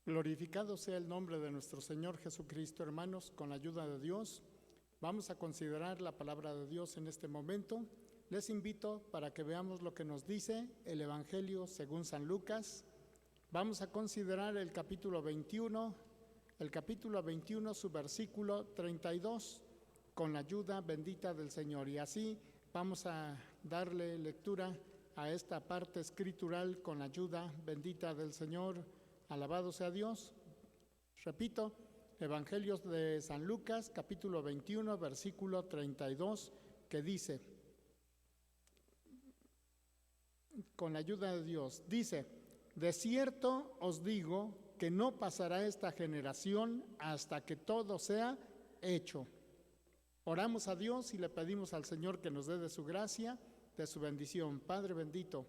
Glorificado sea el nombre de nuestro Señor Jesucristo, hermanos. Con la ayuda de Dios, vamos a considerar la palabra de Dios en este momento. Les invito para que veamos lo que nos dice el Evangelio según San Lucas. Vamos a considerar el capítulo 21, su versículo 32, con la ayuda bendita del Señor. Y así vamos a darle lectura a esta parte escritural con la ayuda bendita del Señor. Alabado sea Dios. Repito, Evangelio de San Lucas, capítulo 21, versículo 32, que dice, con la ayuda de Dios, dice: de cierto os digo que no pasará esta generación hasta que todo sea hecho. Oramos a Dios y le pedimos al Señor que nos dé de su gracia, de su bendición. Padre bendito,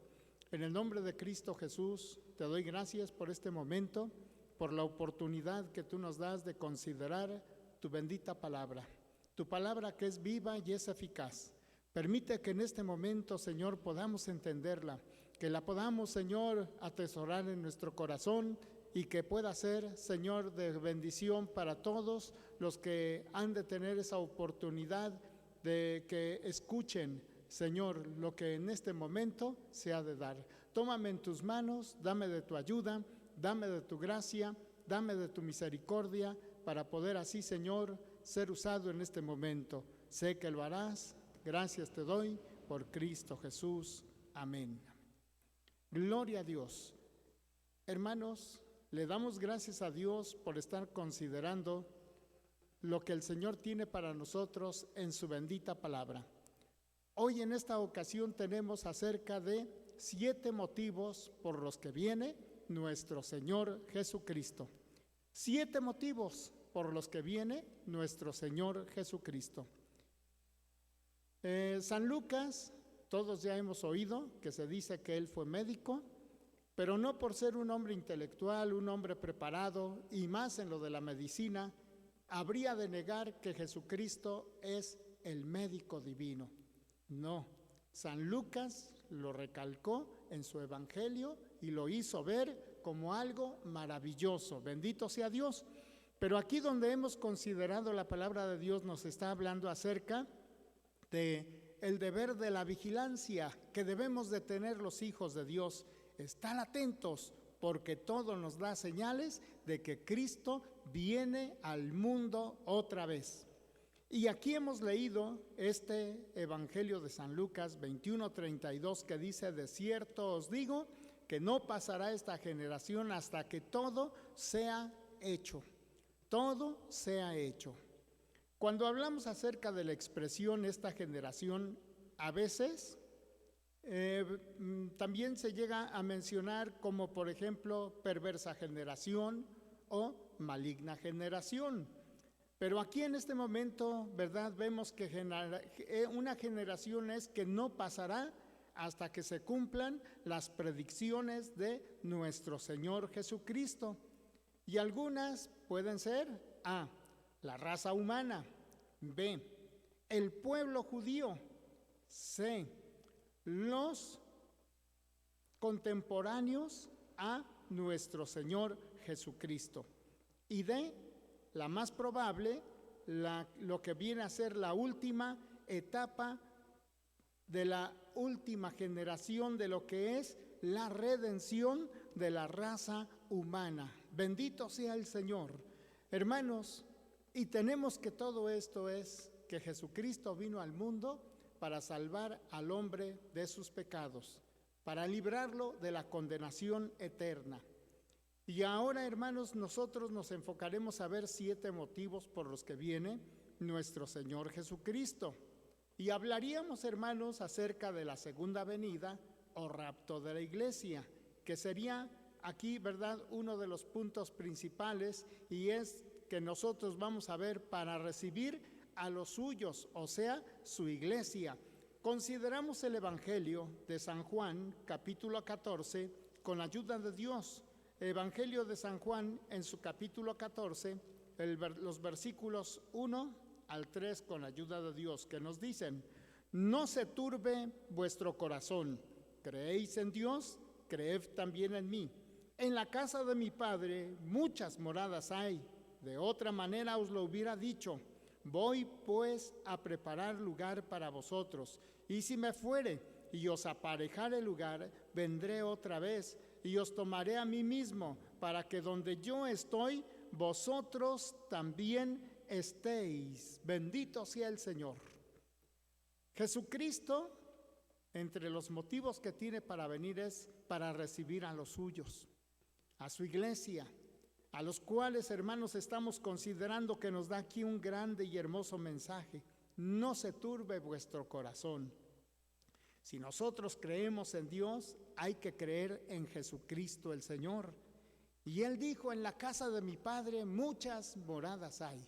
en el nombre de Cristo Jesús, te doy gracias por este momento, por la oportunidad que tú nos das de considerar tu bendita palabra, tu palabra que es viva y es eficaz. Permite que en este momento, Señor, podamos entenderla, que la podamos, Señor, atesorar en nuestro corazón y que pueda ser, Señor, de bendición para todos los que han de tener esa oportunidad de que escuchen, Señor, lo que en este momento se ha de dar. Tómame en tus manos, dame de tu ayuda, dame de tu gracia, dame de tu misericordia, para poder así, Señor, ser usado en este momento. Sé que lo harás. Gracias te doy por Cristo Jesús. Amén. Gloria a Dios. Hermanos, le damos gracias a Dios por estar considerando lo que el Señor tiene para nosotros en su bendita palabra. Hoy en esta ocasión tenemos acerca de 7 motivos por los que viene nuestro Señor Jesucristo. 7 motivos por los que viene nuestro Señor Jesucristo. San Lucas, todos ya hemos oído que se dice que él fue médico, pero no por ser un hombre intelectual, un hombre preparado y más en lo de la medicina, habría de negar que Jesucristo es el médico divino. No, San Lucas lo recalcó en su evangelio y lo hizo ver como algo maravilloso. Bendito sea Dios. Pero aquí donde hemos considerado la palabra de Dios nos está hablando acerca de el deber de la vigilancia que debemos de tener los hijos de Dios. Estar atentos porque todo nos da señales de que Cristo viene al mundo otra vez. Y aquí hemos leído este Evangelio de San Lucas 21:32 que dice: de cierto os digo que no pasará esta generación hasta que todo sea hecho. Todo sea hecho. Cuando hablamos acerca de la expresión esta generación, a veces también se llega a mencionar como, por ejemplo, perversa generación o maligna generación. Pero aquí en este momento, ¿verdad? Vemos que una generación es que no pasará hasta que se cumplan las predicciones de nuestro Señor Jesucristo. Y algunas pueden ser A, la raza humana; B, el pueblo judío; C, los contemporáneos a nuestro Señor Jesucristo; y D, la más probable, lo que viene a ser la última etapa de la última generación de lo que es la redención de la raza humana. Bendito sea el Señor. Hermanos, y tenemos que todo esto es que Jesucristo vino al mundo para salvar al hombre de sus pecados, para librarlo de la condenación eterna. Y ahora, hermanos, nosotros nos enfocaremos a ver 7 motivos por los que viene nuestro Señor Jesucristo. Y hablaríamos, hermanos, acerca de la segunda venida o rapto de la iglesia, que sería aquí, ¿verdad?, uno de los puntos principales, y es que nosotros vamos a ver para recibir a los suyos, o sea, su iglesia. Consideramos el Evangelio de San Juan, capítulo 14, con la ayuda de Dios. Evangelio de San Juan, en su capítulo 14, los versículos 1 al 3, con la ayuda de Dios, que nos dicen: no se turbe vuestro corazón, creéis en Dios, creed también en mí. En la casa de mi Padre muchas moradas hay. De otra manera os lo hubiera dicho. Voy pues a preparar lugar para vosotros. Y si me fuere y os aparejare lugar, vendré otra vez y os tomaré a mí mismo, para que donde yo estoy, vosotros también estéis. Bendito sea el Señor. Jesucristo, entre los motivos que tiene para venir, es para recibir a los suyos, a su iglesia, a los cuales, hermanos, estamos considerando que nos da aquí un grande y hermoso mensaje. No se turbe vuestro corazón. Si nosotros creemos en Dios, hay que creer en Jesucristo el Señor. Y Él dijo, en la casa de mi Padre muchas moradas hay.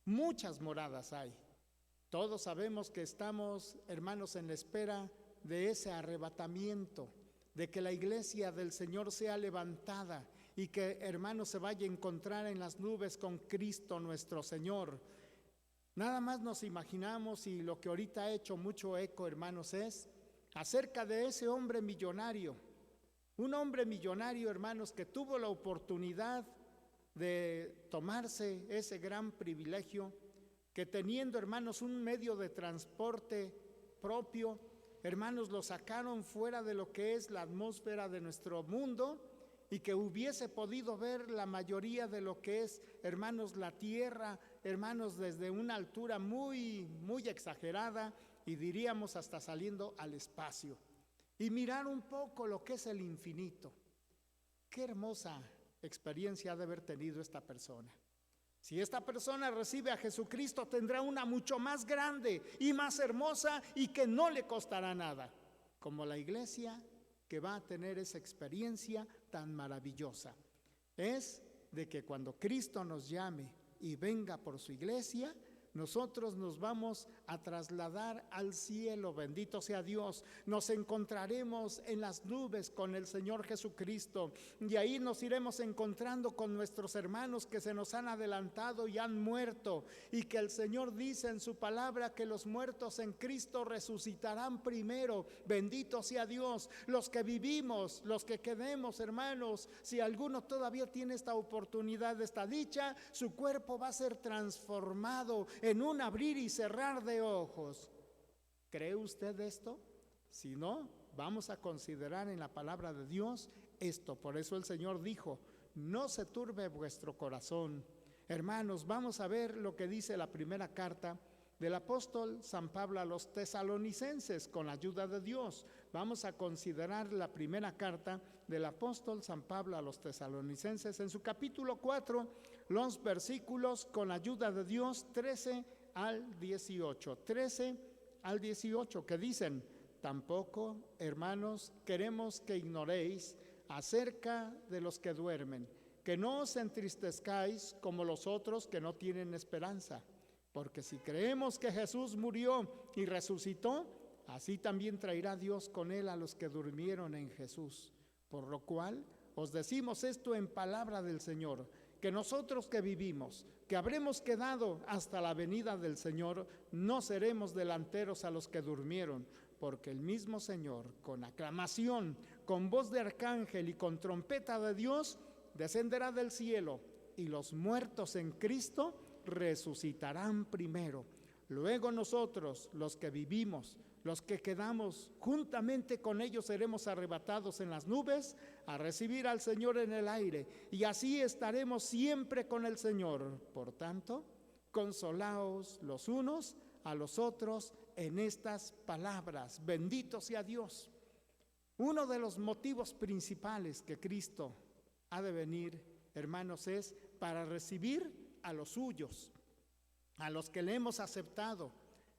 Muchas moradas hay. Todos sabemos que estamos, hermanos, en la espera de ese arrebatamiento, de que la iglesia del Señor sea levantada y que, hermanos, se vaya a encontrar en las nubes con Cristo nuestro Señor. Nada más nos imaginamos, y lo que ahorita ha hecho mucho eco, hermanos, es acerca de ese hombre millonario. Un hombre millonario, hermanos, que tuvo la oportunidad de tomarse ese gran privilegio, que teniendo, hermanos, un medio de transporte propio, hermanos, lo sacaron fuera de lo que es la atmósfera de nuestro mundo, y que hubiese podido ver la mayoría de lo que es, hermanos, la tierra, hermanos, desde una altura muy, muy exagerada, y diríamos hasta saliendo al espacio, y mirar un poco lo que es el infinito. Qué hermosa experiencia ha de haber tenido esta persona. Si esta persona recibe a Jesucristo, tendrá una mucho más grande y más hermosa, y que no le costará nada, como la iglesia que va a tener esa experiencia tan maravillosa. Es de que cuando Cristo nos llame y venga por su iglesia, nosotros nos vamos a trasladar al cielo. Bendito sea Dios. Nos encontraremos en las nubes con el Señor Jesucristo, y ahí nos iremos encontrando con nuestros hermanos que se nos han adelantado y han muerto, y que el Señor dice en su palabra que los muertos en Cristo resucitarán primero. Bendito sea Dios. Los que vivimos, los que quedemos, hermanos, si alguno todavía tiene esta oportunidad, esta dicha, su cuerpo va a ser transformado en un abrir y cerrar de ojos. ¿Cree usted esto? Si no, vamos a considerar en la palabra de Dios esto. Por eso el Señor dijo, no se turbe vuestro corazón. Hermanos, vamos a ver lo que dice la primera carta del apóstol San Pablo a los tesalonicenses, con la ayuda de Dios. Vamos a considerar la primera carta del apóstol San Pablo a los tesalonicenses, en su capítulo 4, los versículos, con la ayuda de Dios, 13 al 18. 13 al 18, que dicen: tampoco, hermanos, queremos que ignoréis acerca de los que duermen, que no os entristezcáis como los otros que no tienen esperanza. Porque si creemos que Jesús murió y resucitó, así también traerá Dios con él a los que durmieron en Jesús. Por lo cual os decimos esto en palabra del Señor, que nosotros que vivimos, que habremos quedado hasta la venida del Señor, no seremos delanteros a los que durmieron, porque el mismo Señor, con aclamación, con voz de arcángel y con trompeta de Dios, descenderá del cielo, y los muertos en Cristo resucitarán primero. Luego nosotros, los que vivimos, los que quedamos, juntamente con ellos seremos arrebatados en las nubes a recibir al Señor en el aire, y así estaremos siempre con el Señor. Por tanto, consolaos los unos a los otros en estas palabras. Bendito sea Dios. Uno de los motivos principales que Cristo ha de venir, hermanos, es para recibir a los suyos, a los que le hemos aceptado,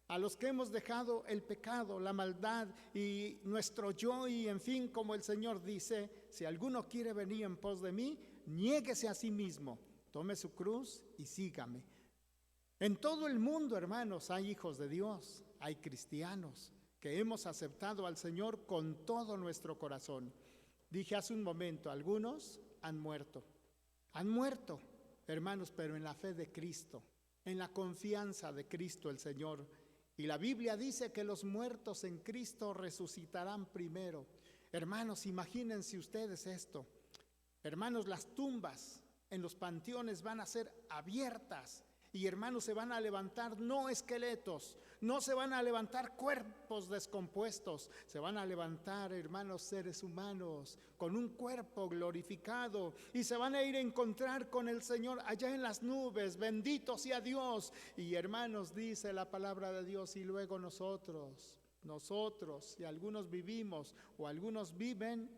a los que hemos dejado el pecado, la maldad y nuestro yo, y en fin, como el Señor dice, si alguno quiere venir en pos de mí, niéguese a sí mismo, tome su cruz y sígame. En todo el mundo, hermanos, hay hijos de Dios, hay cristianos que hemos aceptado al Señor con todo nuestro corazón. Dije hace un momento, algunos han muerto, hermanos, pero en la fe de Cristo, en la confianza de Cristo el Señor. Y la Biblia dice que los muertos en Cristo resucitarán primero. Hermanos, imagínense ustedes esto. Hermanos, las tumbas en los panteones van a ser abiertas y hermanos, se van a levantar no esqueletos, no se van a levantar cuerpos descompuestos, se van a levantar, hermanos, seres humanos con un cuerpo glorificado y se van a ir a encontrar con el Señor allá en las nubes. Bendito sea Dios. Y hermanos, dice la palabra de Dios, y luego nosotros, si algunos vivimos o algunos viven,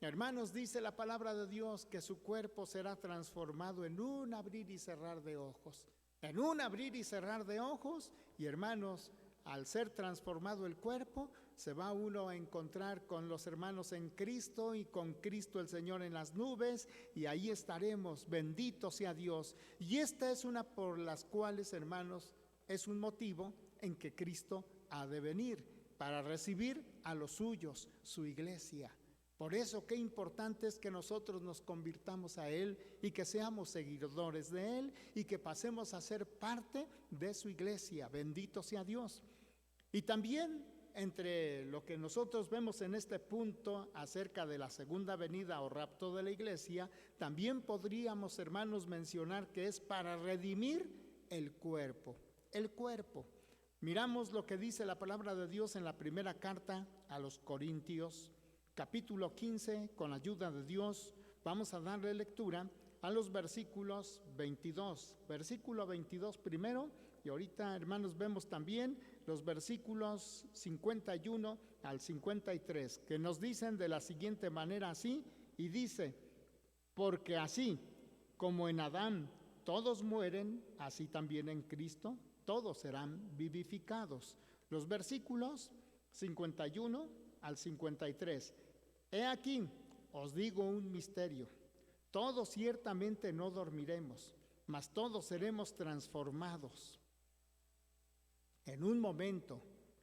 hermanos, dice la palabra de Dios que su cuerpo será transformado en un abrir y cerrar de ojos. En un abrir y cerrar de ojos. Y hermanos, al ser transformado el cuerpo, se va uno a encontrar con los hermanos en Cristo y con Cristo el Señor en las nubes, y ahí estaremos. Bendito sea Dios. Y esta es una por las cuales, hermanos, es un motivo en que Cristo ha de venir para recibir a los suyos, su iglesia. Por eso qué importante es que nosotros nos convirtamos a Él y que seamos seguidores de Él y que pasemos a ser parte de su iglesia. Bendito sea Dios. Y también entre lo que nosotros vemos en este punto acerca de la segunda venida o rapto de la iglesia, también podríamos, hermanos, mencionar que es para redimir el cuerpo. El cuerpo. Miramos lo que dice la palabra de Dios en la primera carta a los Corintios, capítulo 15, con ayuda de Dios, vamos a darle lectura a los versículos 22. Versículo 22 primero, y ahorita, hermanos, vemos también los versículos 51 al 53, que nos dicen de la siguiente manera así, y dice: porque así como en Adán todos mueren, así también en Cristo todos serán vivificados. Los versículos 51 al 53. He aquí, os digo un misterio. Todos ciertamente no dormiremos, mas todos seremos transformados. En un momento,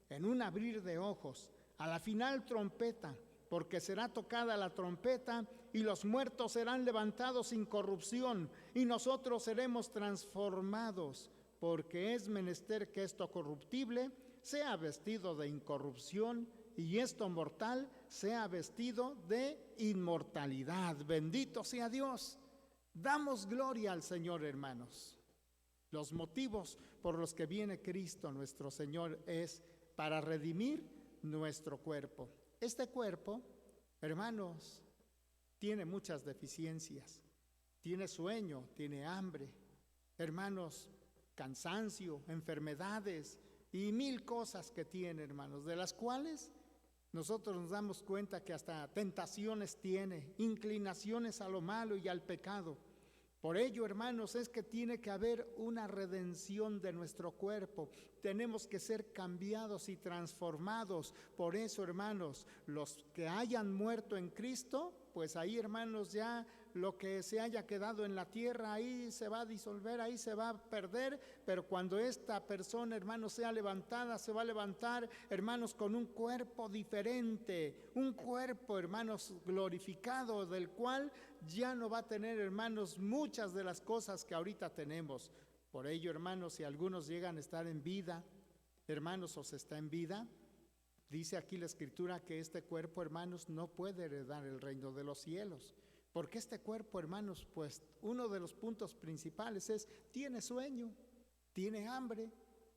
en un abrir de ojos, a la final trompeta, porque será tocada la trompeta y los muertos serán levantados incorrupción y nosotros seremos transformados, porque es menester que esto corruptible sea vestido de incorrupción y esto mortal sea vestido de inmortalidad. Bendito sea Dios. Damos gloria al Señor, hermanos. Los motivos por los que viene Cristo nuestro Señor es para redimir nuestro cuerpo. Este cuerpo, hermanos, tiene muchas deficiencias. Tiene sueño, tiene hambre, hermanos, cansancio, enfermedades y mil cosas que tiene, hermanos, de las cuales nosotros nos damos cuenta que hasta tentaciones tiene, inclinaciones a lo malo y al pecado. Por ello, hermanos, es que tiene que haber una redención de nuestro cuerpo. Tenemos que ser cambiados y transformados. Por eso, hermanos, los que hayan muerto en Cristo, pues ahí, hermanos, ya lo que se haya quedado en la tierra, ahí se va a disolver, ahí se va a perder. Pero cuando esta persona, hermanos, sea levantada, se va a levantar, hermanos, con un cuerpo diferente, un cuerpo, hermanos, glorificado, del cual ya no va a tener, hermanos, muchas de las cosas que ahorita tenemos. Por ello, hermanos, si algunos llegan a estar en vida, hermanos, o se está en vida, dice aquí la Escritura que este cuerpo, hermanos, no puede heredar el reino de los cielos. Porque este cuerpo, hermanos, pues uno de los puntos principales es, tiene sueño, tiene hambre,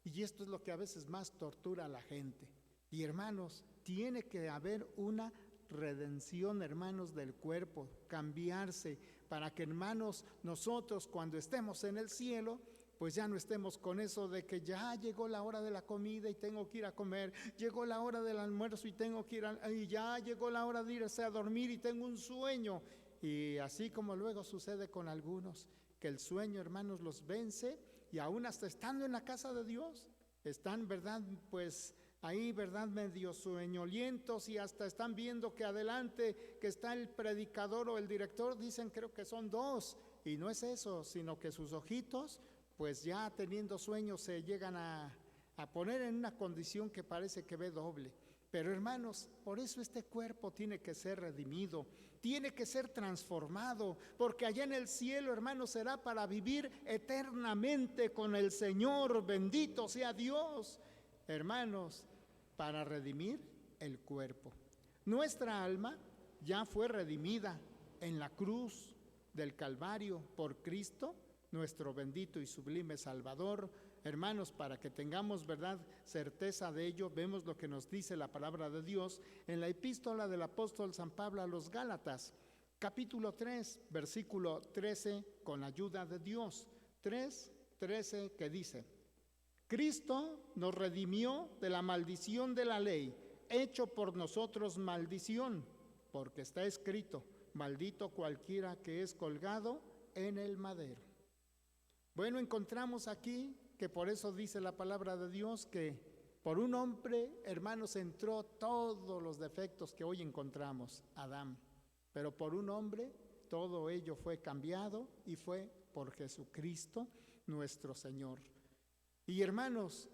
y esto es lo que a veces más tortura a la gente. Y hermanos, tiene que haber una redención, hermanos, del cuerpo, cambiarse, para que, hermanos, nosotros cuando estemos en el cielo, pues ya no estemos con eso de que ya llegó la hora de la comida y tengo que ir a comer, llegó la hora del almuerzo y tengo que ir y ya llegó la hora de irse a dormir y tengo un sueño. Y así como luego sucede con algunos, que el sueño, hermanos, los vence y aún hasta estando en la casa de Dios, están, ¿verdad?, pues ahí, ¿verdad?, medio sueñolientos y hasta están viendo que adelante, que está el predicador o el director, dicen, creo que son dos, y no es eso, sino que sus ojitos, pues ya teniendo sueños se llegan a poner en una condición que parece que ve doble. Pero hermanos, por eso este cuerpo tiene que ser redimido, tiene que ser transformado, porque allá en el cielo, hermanos, será para vivir eternamente con el Señor. Bendito sea Dios, hermanos, para redimir el cuerpo. Nuestra alma ya fue redimida en la cruz, del Calvario por Cristo, nuestro bendito y sublime Salvador. Hermanos, para que tengamos, ¿verdad?, certeza de ello, vemos lo que nos dice la palabra de Dios en la epístola del apóstol San Pablo a los Gálatas, capítulo 3, versículo 13, con ayuda de Dios. 3:13, que dice: Cristo nos redimió de la maldición de la ley, hecho por nosotros maldición, porque está escrito: maldito cualquiera que es colgado en el madero. Bueno, encontramos aquí que por eso dice la palabra de Dios que por un hombre, hermanos, entró todos los defectos que hoy encontramos, Adán. Pero por un hombre todo ello fue cambiado y fue por Jesucristo nuestro Señor. Y hermanos,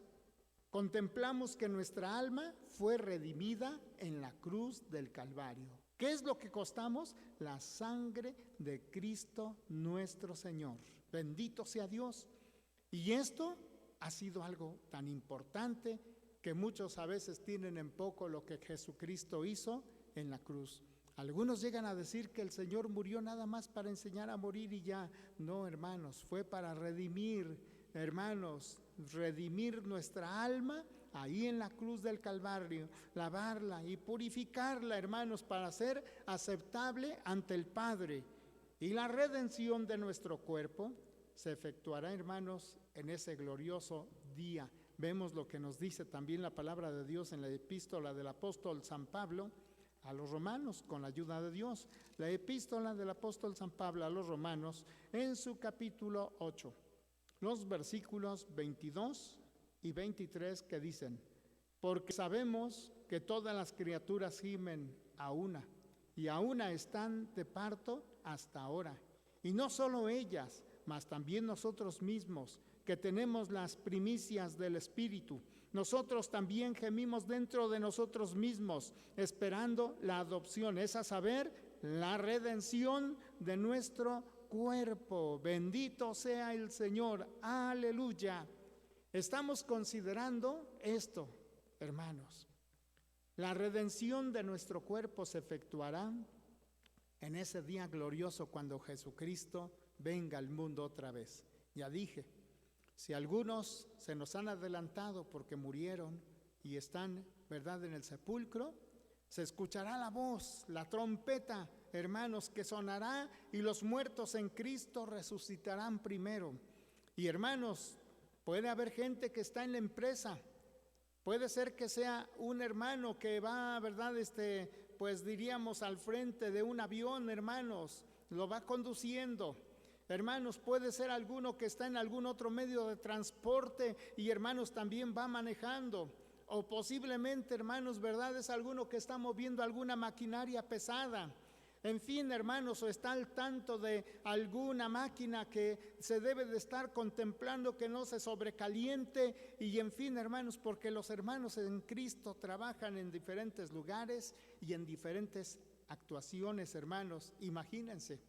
contemplamos que nuestra alma fue redimida en la cruz del Calvario. ¿Qué es lo que costamos? La sangre de Cristo nuestro Señor. Bendito sea Dios. Y esto ha sido algo tan importante que muchos a veces tienen en poco lo que Jesucristo hizo en la cruz. Algunos llegan a decir que el Señor murió nada más para enseñar a morir y ya. No, hermanos, fue para redimir, hermanos, redimir nuestra alma ahí en la cruz del Calvario, lavarla y purificarla, hermanos, para ser aceptable ante el Padre. Y la redención de nuestro cuerpo se efectuará, hermanos, en ese glorioso día. Vemos lo que nos dice también la palabra de Dios en la epístola del apóstol San Pablo a los romanos, con la ayuda de Dios. La epístola del apóstol San Pablo a los romanos, en su capítulo 8, los versículos 22 y 23, que dicen: porque sabemos que todas las criaturas gimen a una, y a una están de parto hasta ahora. Y no solo ellas, mas también nosotros mismos, que tenemos las primicias del Espíritu. Nosotros también gemimos dentro de nosotros mismos, esperando la adopción, es a saber, la redención de nuestro cuerpo. Bendito sea el Señor. Aleluya. Estamos considerando esto, hermanos. La redención de nuestro cuerpo se efectuará en ese día glorioso cuando Jesucristo venga al mundo otra vez. Ya dije, si algunos se nos han adelantado porque murieron y están, ¿verdad?, en el sepulcro, se escuchará la voz, la trompeta, hermanos, que sonará, y los muertos en Cristo resucitarán primero. Y hermanos, puede haber gente que está en la empresa, puede ser que sea un hermano que va, ¿verdad?, pues diríamos al frente de un avión, hermanos, lo va conduciendo. Hermanos, puede ser alguno que está en algún otro medio de transporte y, hermanos, también va manejando. O posiblemente, hermanos, ¿verdad?, es alguno que está moviendo alguna maquinaria pesada. En fin, hermanos, o está al tanto de alguna máquina que se debe de estar contemplando que no se sobrecaliente. Y en fin, hermanos, porque los hermanos en Cristo trabajan en diferentes lugares y en diferentes actuaciones, hermanos. Imagínense,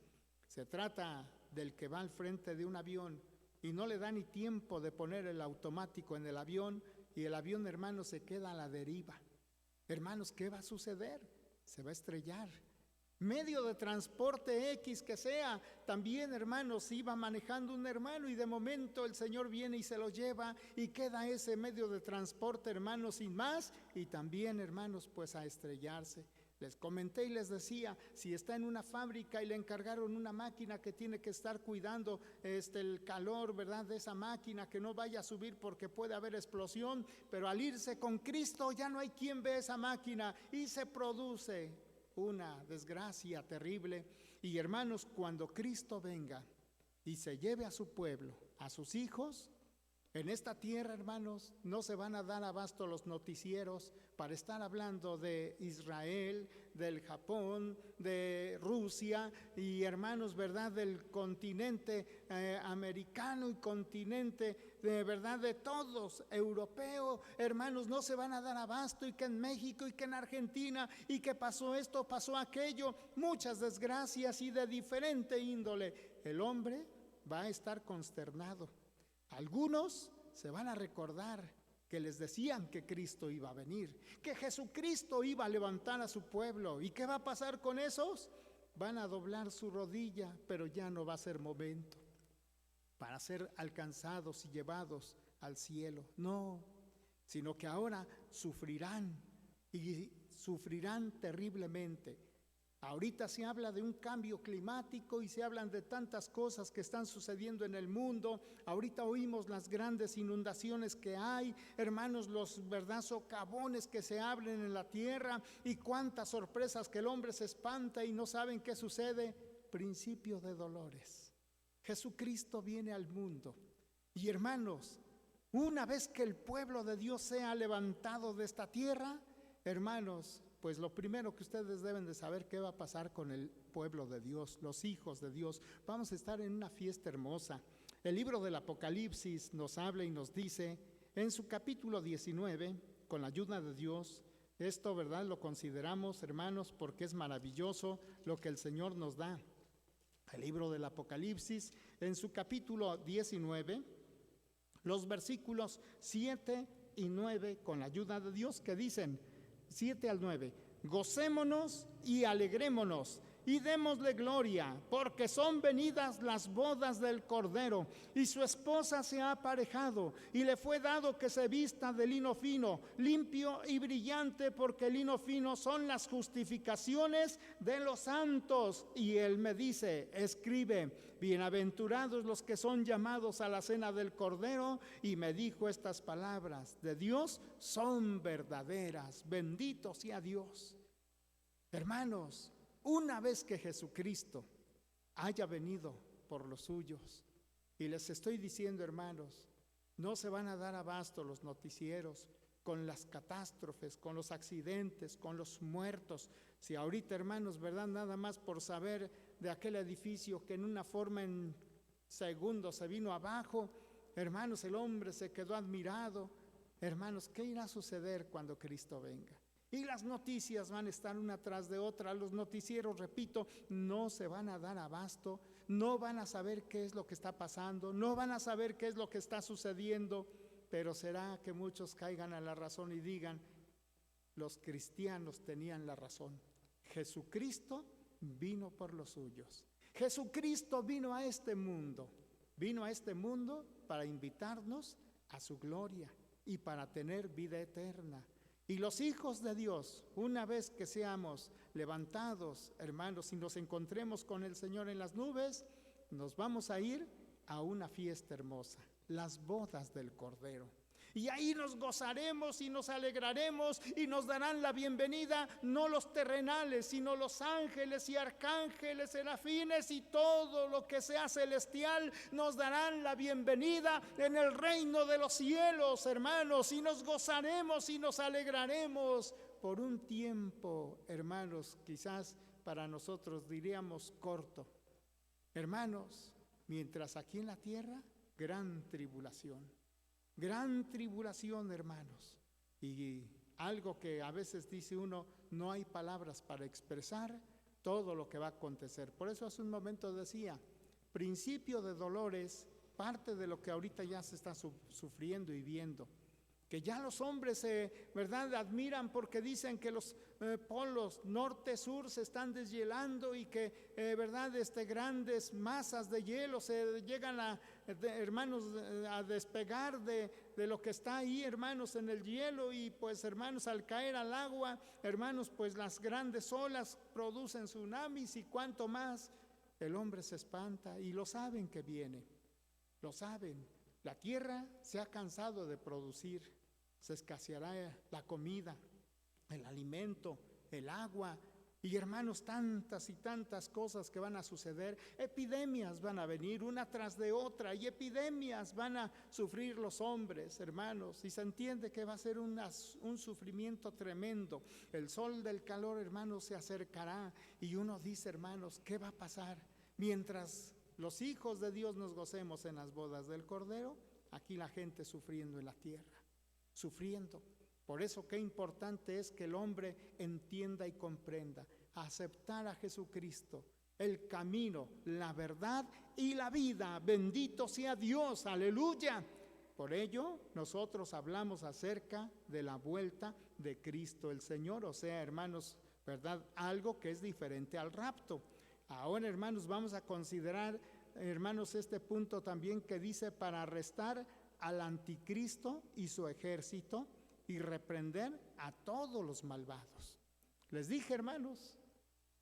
se trata del que va al frente de un avión y no le da ni tiempo de poner el automático en el avión y el avión, hermanos, se queda a la deriva. Hermanos, ¿qué va a suceder? Se va a estrellar. Medio de transporte X que sea, también, hermanos, iba manejando un hermano y de momento el Señor viene y se lo lleva y queda ese medio de transporte, hermanos, sin más, y también, hermanos, pues a estrellarse. Les comenté y les decía, si está en una fábrica y le encargaron una máquina que tiene que estar cuidando el calor, ¿verdad?, de esa máquina, que no vaya a subir porque puede haber explosión, pero al irse con Cristo ya no hay quien ve esa máquina y se produce una desgracia terrible. Y hermanos, cuando Cristo venga y se lleve a su pueblo, a sus hijos, en esta tierra, hermanos, no se van a dar abasto los noticieros para estar hablando de Israel, del Japón, de Rusia y, hermanos, ¿verdad?, del continente americano y continente, de verdad, de todos, europeo. Hermanos, no se van a dar abasto, y que en México y que en Argentina y que pasó esto, pasó aquello, muchas desgracias y de diferente índole. El hombre va a estar consternado. Algunos se van a recordar que les decían que Cristo iba a venir, que Jesucristo iba a levantar a su pueblo. ¿Y qué va a pasar con esos? van a doblar su rodilla, pero ya no va a ser momento para ser alcanzados y llevados al cielo. No, sino que ahora sufrirán y sufrirán terriblemente. Ahorita se habla de un cambio climático y se hablan de tantas cosas que están sucediendo en el mundo. Ahorita oímos las grandes inundaciones que hay, hermanos, los socavones que se abren en la tierra y cuántas sorpresas que el hombre se espanta y no saben qué sucede. Principio de dolores. Jesucristo viene al mundo. Y hermanos, una vez que el pueblo de Dios sea levantado de esta tierra, hermanos, pues lo primero que ustedes deben de saber qué va a pasar con el pueblo de Dios, los hijos de Dios. Vamos a estar en una fiesta hermosa. El libro del Apocalipsis nos habla y nos dice en su capítulo 19, con la ayuda de Dios, esto, ¿verdad? Lo consideramos, hermanos, porque es maravilloso lo que el Señor nos da. El libro del Apocalipsis, en su capítulo 19, los versículos 7 y 9, con la ayuda de Dios, que dicen, 7 al 9, gocémonos y alegrémonos y démosle gloria, porque son venidas las bodas del Cordero, y su esposa se ha aparejado, y le fue dado que se vista de lino fino, limpio y brillante, porque el lino fino son las justificaciones de los santos. Y él me dice, escribe, bienaventurados los que son llamados a la cena del Cordero, y me dijo estas palabras de Dios son verdaderas, bendito sea Dios. Hermanos, una vez que Jesucristo haya venido por los suyos, y les estoy diciendo, hermanos, no se van a dar abasto los noticieros con las catástrofes, con los accidentes, con los muertos. Si ahorita, hermanos, ¿verdad? Nada más por saber de aquel edificio que en una forma en segundos se vino abajo, hermanos, el hombre se quedó admirado. Hermanos, ¿qué irá a suceder cuando Cristo venga? Y las noticias van a estar una tras de otra. Los noticieros, repito, no se van a dar abasto, no van a saber qué es lo que está pasando, no van a saber qué es lo que está sucediendo, pero será que muchos caigan a la razón y digan, los cristianos tenían la razón. Jesucristo vino por los suyos. Jesucristo vino a este mundo para invitarnos a su gloria y para tener vida eterna. Y los hijos de Dios, una vez que seamos levantados, hermanos, y nos encontremos con el Señor en las nubes, nos vamos a ir a una fiesta hermosa, las bodas del Cordero. Y ahí nos gozaremos y nos alegraremos y nos darán la bienvenida, no los terrenales, sino los ángeles y arcángeles, serafines y todo lo que sea celestial, nos darán la bienvenida en el reino de los cielos, hermanos, y nos gozaremos y nos alegraremos por un tiempo, hermanos, quizás para nosotros diríamos corto. Hermanos, mientras aquí en la tierra, gran tribulación, hermanos. Y algo que a veces dice uno, no hay palabras para expresar todo lo que va a acontecer. Por eso hace un momento decía, principio de dolores, parte de lo que ahorita ya se está sufriendo y viendo. Que ya los hombres, ¿verdad?, admiran porque dicen que los polos norte-sur se están deshielando y que, ¿verdad?, grandes masas de hielo se llegan hermanos, a despegar de lo que está ahí, hermanos, en el hielo. Y pues, hermanos, al caer al agua, hermanos, pues las grandes olas producen tsunamis y cuanto más. El hombre se espanta y lo saben que viene, lo saben. La tierra se ha cansado de producir. Se escaseará la comida, el alimento, el agua y, hermanos, tantas y tantas cosas que van a suceder. Epidemias van a venir una tras de otra y epidemias van a sufrir los hombres, hermanos, y se entiende que va a ser un sufrimiento tremendo. El sol del calor, hermanos, se acercará y uno dice, hermanos, ¿qué va a pasar? Mientras los hijos de Dios nos gocemos en las bodas del Cordero, aquí la gente sufriendo en la tierra. Sufriendo. Por eso qué importante es que el hombre entienda y comprenda, aceptar a Jesucristo, el camino, la verdad y la vida. Bendito sea Dios, aleluya. Por ello nosotros hablamos acerca de la vuelta de Cristo el Señor, o sea, hermanos, ¿verdad? Algo que es diferente al rapto. Ahora, hermanos, vamos a considerar, hermanos, este punto también que dice para arrestar al anticristo y su ejército y reprender a todos los malvados. Les dije, hermanos,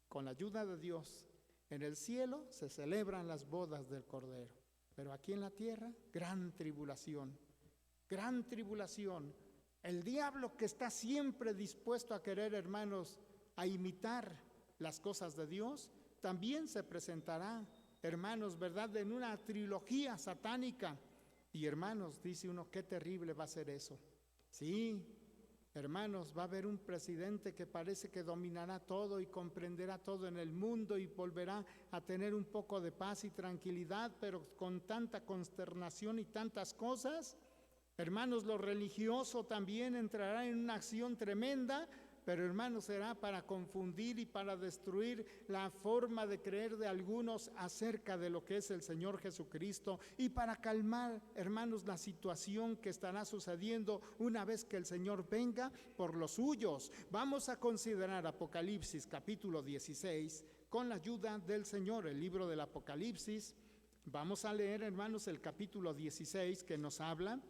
con la ayuda de Dios, en el cielo se celebran las bodas del Cordero, pero aquí en la tierra, gran tribulación, gran tribulación. El diablo, que está siempre dispuesto a querer, hermanos, a imitar las cosas de Dios, también se presentará, hermanos, ¿verdad?, en una trilogía satánica. Y hermanos, dice uno, qué terrible va a ser eso. Sí, hermanos, va a haber un presidente que parece que dominará todo y comprenderá todo en el mundo y volverá a tener un poco de paz y tranquilidad, pero con tanta consternación y tantas cosas. Hermanos, lo religioso también entrará en una acción tremenda, pero hermanos, será para confundir y para destruir la forma de creer de algunos acerca de lo que es el Señor Jesucristo, y para calmar, hermanos, la situación que estará sucediendo una vez que el Señor venga por los suyos. Vamos a considerar Apocalipsis capítulo 16 con la ayuda del Señor, el libro del Apocalipsis. Vamos a leer, hermanos, el capítulo 16 que nos habla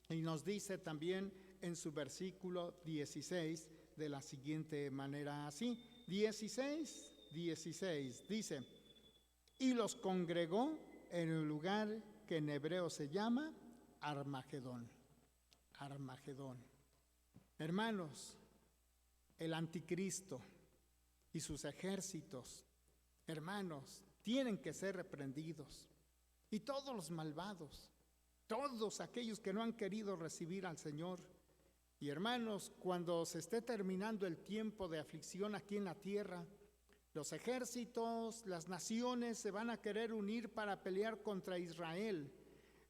y nos dice también en su versículo 16 de la siguiente manera, así, 16 dice: y los congregó en el lugar que en hebreo se llama Armagedón. Armagedón. Hermanos, el anticristo y sus ejércitos, hermanos, tienen que ser reprendidos. Y todos los malvados, todos aquellos que no han querido recibir al Señor. Y hermanos, cuando se esté terminando el tiempo de aflicción aquí en la tierra, los ejércitos, las naciones se van a querer unir para pelear contra Israel.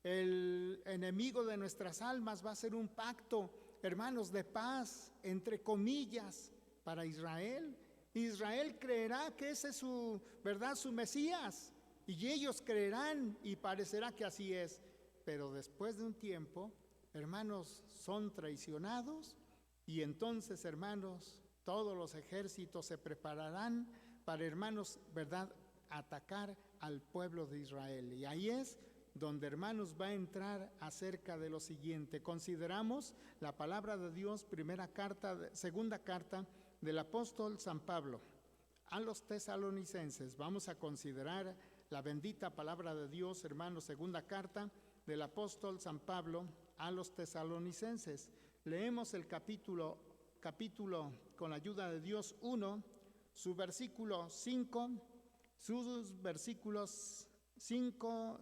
El enemigo de nuestras almas va a hacer un pacto, hermanos, de paz, entre comillas, para Israel. Israel creerá que ese es su, ¿verdad?, su Mesías, y ellos creerán y parecerá que así es. Pero después de un tiempo, hermanos, son traicionados, y entonces, hermanos, todos los ejércitos se prepararán para, hermanos, ¿verdad?, atacar al pueblo de Israel. Y ahí es donde, hermanos, va a entrar acerca de lo siguiente. Consideramos la palabra de Dios, segunda carta del apóstol San Pablo a los tesalonicenses. Vamos a considerar la bendita palabra de Dios, hermanos, segunda carta del apóstol San Pablo a los tesalonicenses. Leemos el capítulo con la ayuda de Dios 1, su versículo 5, sus versículos 5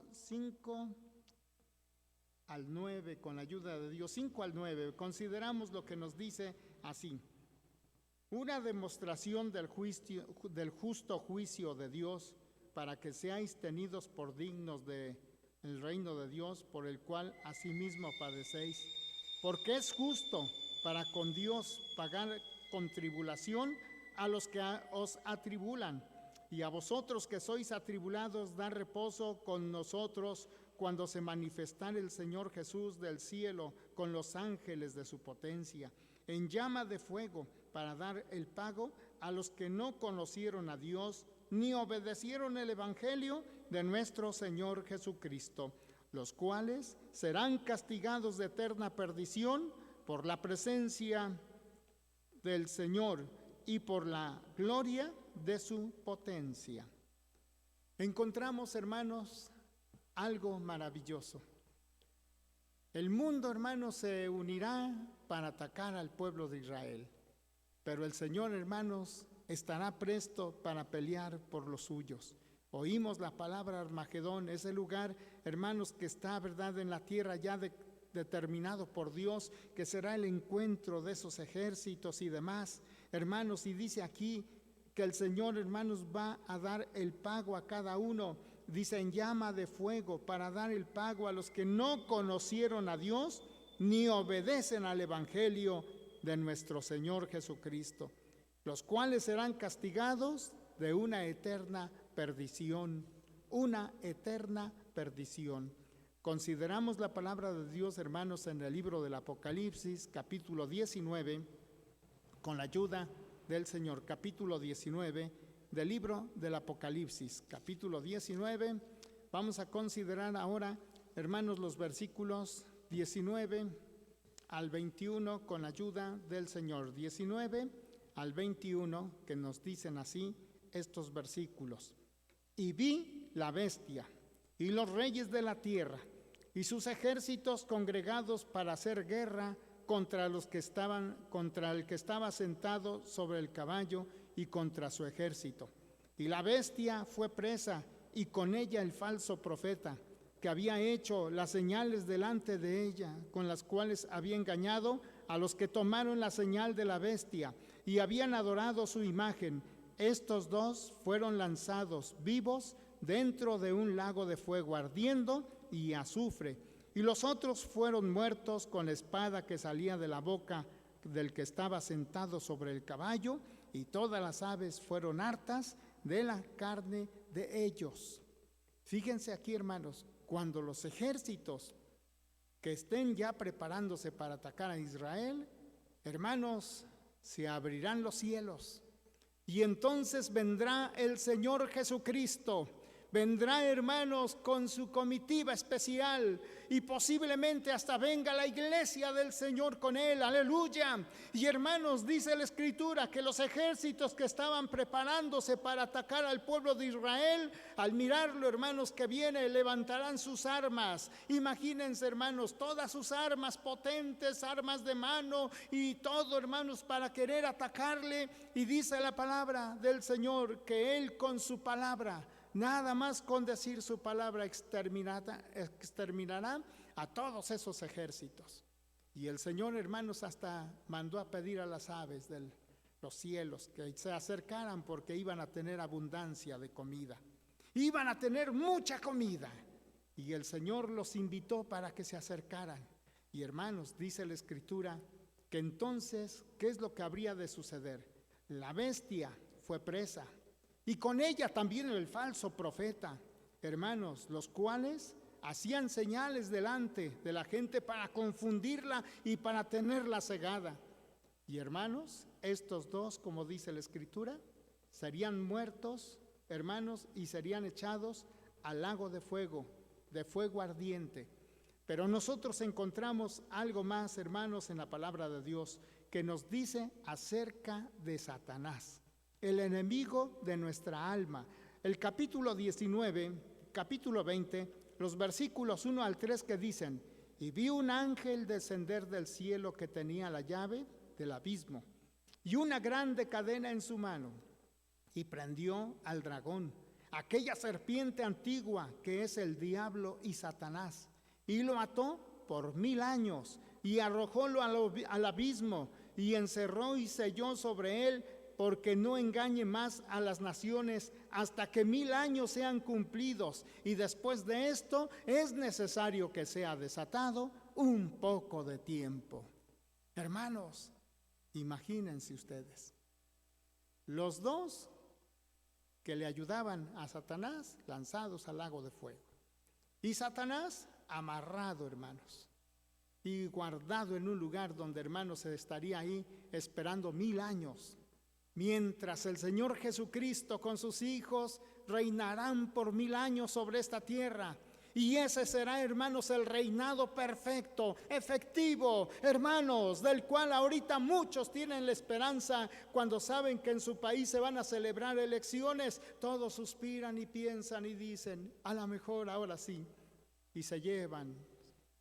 al 9, con la ayuda de Dios, 5 al 9. Consideramos lo que nos dice así: una demostración del justo juicio de Dios, para que seáis tenidos por dignos de el reino de Dios, por el cual asimismo padecéis, porque es justo para con Dios pagar con tribulación a los que os atribulan, y a vosotros que sois atribulados, dar reposo con nosotros cuando se manifestare el Señor Jesús del cielo con los ángeles de su potencia, en llama de fuego, para dar el pago a los que no conocieron a Dios ni obedecieron el evangelio de nuestro Señor Jesucristo, los cuales serán castigados de eterna perdición por la presencia del Señor y por la gloria de su potencia. Encontramos, hermanos, algo maravilloso. El mundo, hermanos, se unirá para atacar al pueblo de Israel, pero el Señor, hermanos, estará presto para pelear por los suyos. Oímos la palabra Armagedón, ese lugar, hermanos, que está, ¿verdad?, en la tierra ya determinado por Dios, que será el encuentro de esos ejércitos y demás, hermanos. Y dice aquí que el Señor, hermanos, va a dar el pago a cada uno. Dice en llama de fuego, para dar el pago a los que no conocieron a Dios ni obedecen al evangelio de nuestro Señor Jesucristo, los cuales serán castigados de una eterna perdición, una eterna perdición. Consideramos la palabra de Dios, hermanos, en el libro del Apocalipsis, capítulo 19, con la ayuda del Señor. Capítulo 19, del libro del Apocalipsis, capítulo 19. Vamos a considerar ahora, hermanos, los versículos 19 al 21 con ayuda del Señor. 19 al 21, que nos dicen así estos versículos. Y vi la bestia y los reyes de la tierra y sus ejércitos congregados para hacer guerra contra el que estaba sentado sobre el caballo y contra su ejército. Y la bestia fue presa, y con ella el falso profeta, que había hecho las señales delante de ella, con las cuales había engañado a los que tomaron la señal de la bestia y habían adorado su imagen. Estos dos fueron lanzados vivos dentro de un lago de fuego ardiendo y azufre, y los otros fueron muertos con la espada que salía de la boca del que estaba sentado sobre el caballo, y todas las aves fueron hartas de la carne de ellos. Fíjense aquí, hermanos, cuando los ejércitos que estén ya preparándose para atacar a Israel, hermanos, se abrirán los cielos, y entonces vendrá el Señor Jesucristo. Vendrá, hermanos, con su comitiva especial, y posiblemente hasta venga la iglesia del Señor con él. Aleluya. Y hermanos, dice la Escritura que los ejércitos que estaban preparándose para atacar al pueblo de Israel, al mirarlo, hermanos, que viene, levantarán sus armas. Imagínense, hermanos, todas sus armas potentes, armas de mano y todo, hermanos, para querer atacarle. Y dice la palabra del Señor que él con su palabra, nada más con decir su palabra, exterminará a todos esos ejércitos. Y el Señor, hermanos, hasta mandó a pedir a las aves de los cielos que se acercaran, porque iban a tener abundancia de comida. Iban a tener mucha comida. Y el Señor los invitó para que se acercaran. Y hermanos, dice la Escritura que entonces, ¿qué es lo que habría de suceder? La bestia fue presa, y con ella también el falso profeta, hermanos, los cuales hacían señales delante de la gente para confundirla y para tenerla cegada. Y hermanos, estos dos, como dice la Escritura, serían muertos, hermanos, y serían echados al lago de fuego ardiente. Pero nosotros encontramos algo más, hermanos, en la palabra de Dios, que nos dice acerca de Satanás, el enemigo de nuestra alma. El capítulo 19, capítulo 20, los versículos 1 al 3 que dicen: y vi un ángel descender del cielo que tenía la llave del abismo y una grande cadena en su mano, y prendió al dragón, aquella serpiente antigua que es el diablo y Satanás, y lo ató por 1000 años y arrojólo al abismo, y encerró y selló sobre él, porque no engañe más a las naciones hasta que 1000 años sean cumplidos, y después de esto es necesario que sea desatado un poco de tiempo. Hermanos, imagínense ustedes, los dos que le ayudaban a Satanás lanzados al lago de fuego, y Satanás amarrado, hermanos, y guardado en un lugar donde, hermanos, se estaría ahí esperando 1000 años. Mientras el Señor Jesucristo con sus hijos reinarán por 1000 años sobre esta tierra. Y ese será, hermanos, el reinado perfecto, efectivo, hermanos, del cual ahorita muchos tienen la esperanza. Cuando saben que en su país se van a celebrar elecciones, todos suspiran y piensan y dicen: a lo mejor ahora sí. Y se llevan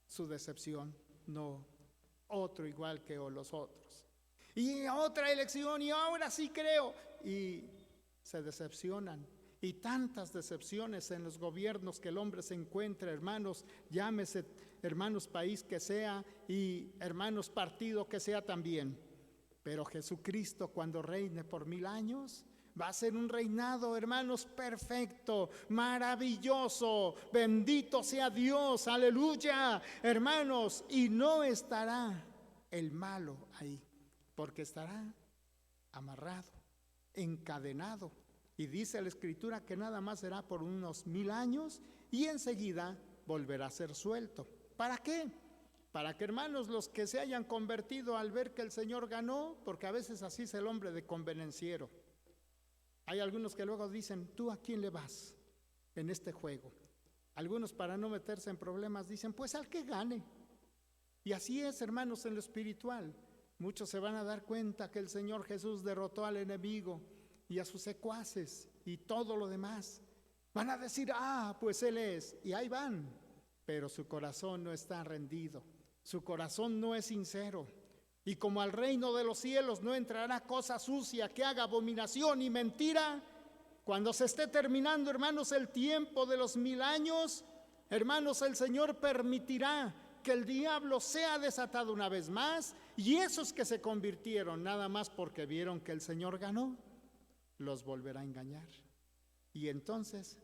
su decepción. No, otro igual que los otros. Y otra elección, y ahora sí creo, y se decepcionan. Y tantas decepciones en los gobiernos que el hombre se encuentra, hermanos, llámese, hermanos, país que sea, y hermanos, partido que sea también. Pero Jesucristo, cuando reine por 1000 años, va a ser un reinado, hermanos, perfecto, maravilloso. Bendito sea Dios, aleluya, hermanos. Y no estará el malo ahí, porque estará amarrado, encadenado. Y dice la Escritura que nada más será por unos 1000 años, y enseguida volverá a ser suelto. ¿Para qué? Para que, hermanos, los que se hayan convertido al ver que el Señor ganó, porque a veces así es el hombre de convenenciero. Hay algunos que luego dicen, ¿tú a quién le vas en este juego? Algunos, para no meterse en problemas, dicen, pues al que gane. Y así es, hermanos, en lo espiritual. Muchos se van a dar cuenta que el Señor Jesús derrotó al enemigo y a sus secuaces y todo lo demás. Van a decir, pues Él es, y ahí van. Pero su corazón no está rendido, su corazón no es sincero. Y como al reino de los cielos no entrará cosa sucia que haga abominación y mentira, cuando se esté terminando, hermanos, el tiempo de los 1000 años, hermanos, el Señor permitirá que el diablo sea desatado una vez más, y esos que se convirtieron nada más porque vieron que el Señor ganó, los volverá a engañar. Y entonces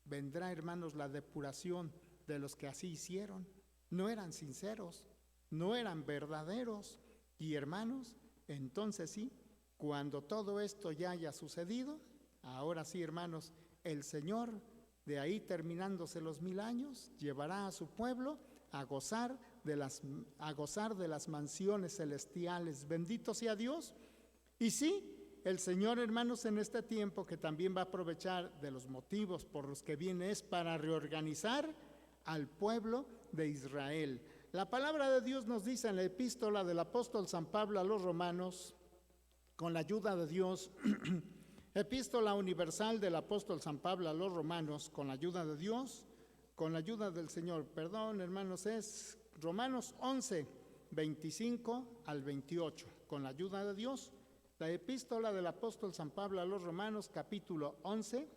vendrá, hermanos, la depuración de los que así hicieron. No eran sinceros, no eran verdaderos. Y hermanos, entonces sí, cuando todo esto ya haya sucedido, ahora sí, hermanos, el Señor, de ahí terminándose los 1000 años, llevará a su pueblo a gozar de las mansiones celestiales. Bendito sea Dios. Y sí, el Señor, hermanos, en este tiempo, que también va a aprovechar de los motivos por los que viene, es para reorganizar al pueblo de Israel. La palabra de Dios nos dice en la epístola del apóstol San Pablo a los Romanos, con la ayuda de Dios, epístola universal del apóstol San Pablo a los Romanos, con la ayuda de Dios, con la ayuda del Señor, hermanos, es Romanos 11, 25 al 28, con la ayuda de Dios. La epístola del apóstol San Pablo a los Romanos, capítulo 11,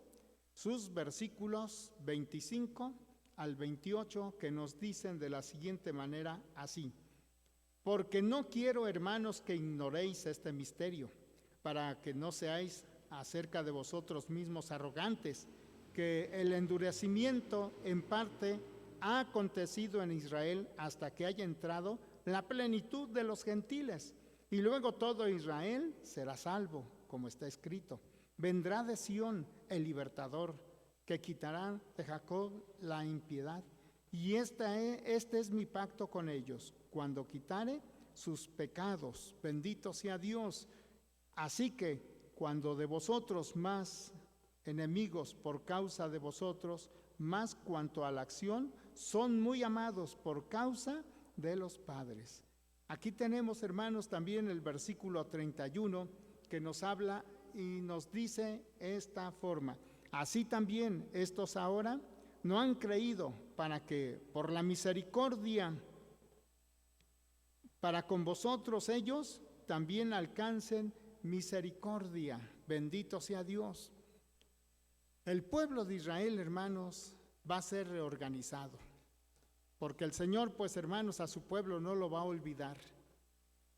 sus versículos 25 al 28, que nos dicen de la siguiente manera así: porque no quiero, hermanos, que ignoréis este misterio, para que no seáis acerca de vosotros mismos arrogantes, que el endurecimiento en parte ha acontecido en Israel hasta que haya entrado la plenitud de los gentiles, y luego todo Israel será salvo, como está escrito. Vendrá de Sión el libertador, que quitará de Jacob la impiedad. Y este es mi pacto con ellos, cuando quitare sus pecados. Bendito sea Dios. Así que cuando de vosotros más enemigos por causa de vosotros, más cuanto a la acción, son muy amados por causa de los padres. Aquí tenemos, hermanos, también el versículo 31 que nos habla y nos dice esta forma: así también estos ahora no han creído, para que por la misericordia para con vosotros ellos también alcancen misericordia. Bendito sea Dios. El pueblo de Israel, hermanos, va a ser reorganizado, porque el Señor, pues, hermanos, a su pueblo no lo va a olvidar.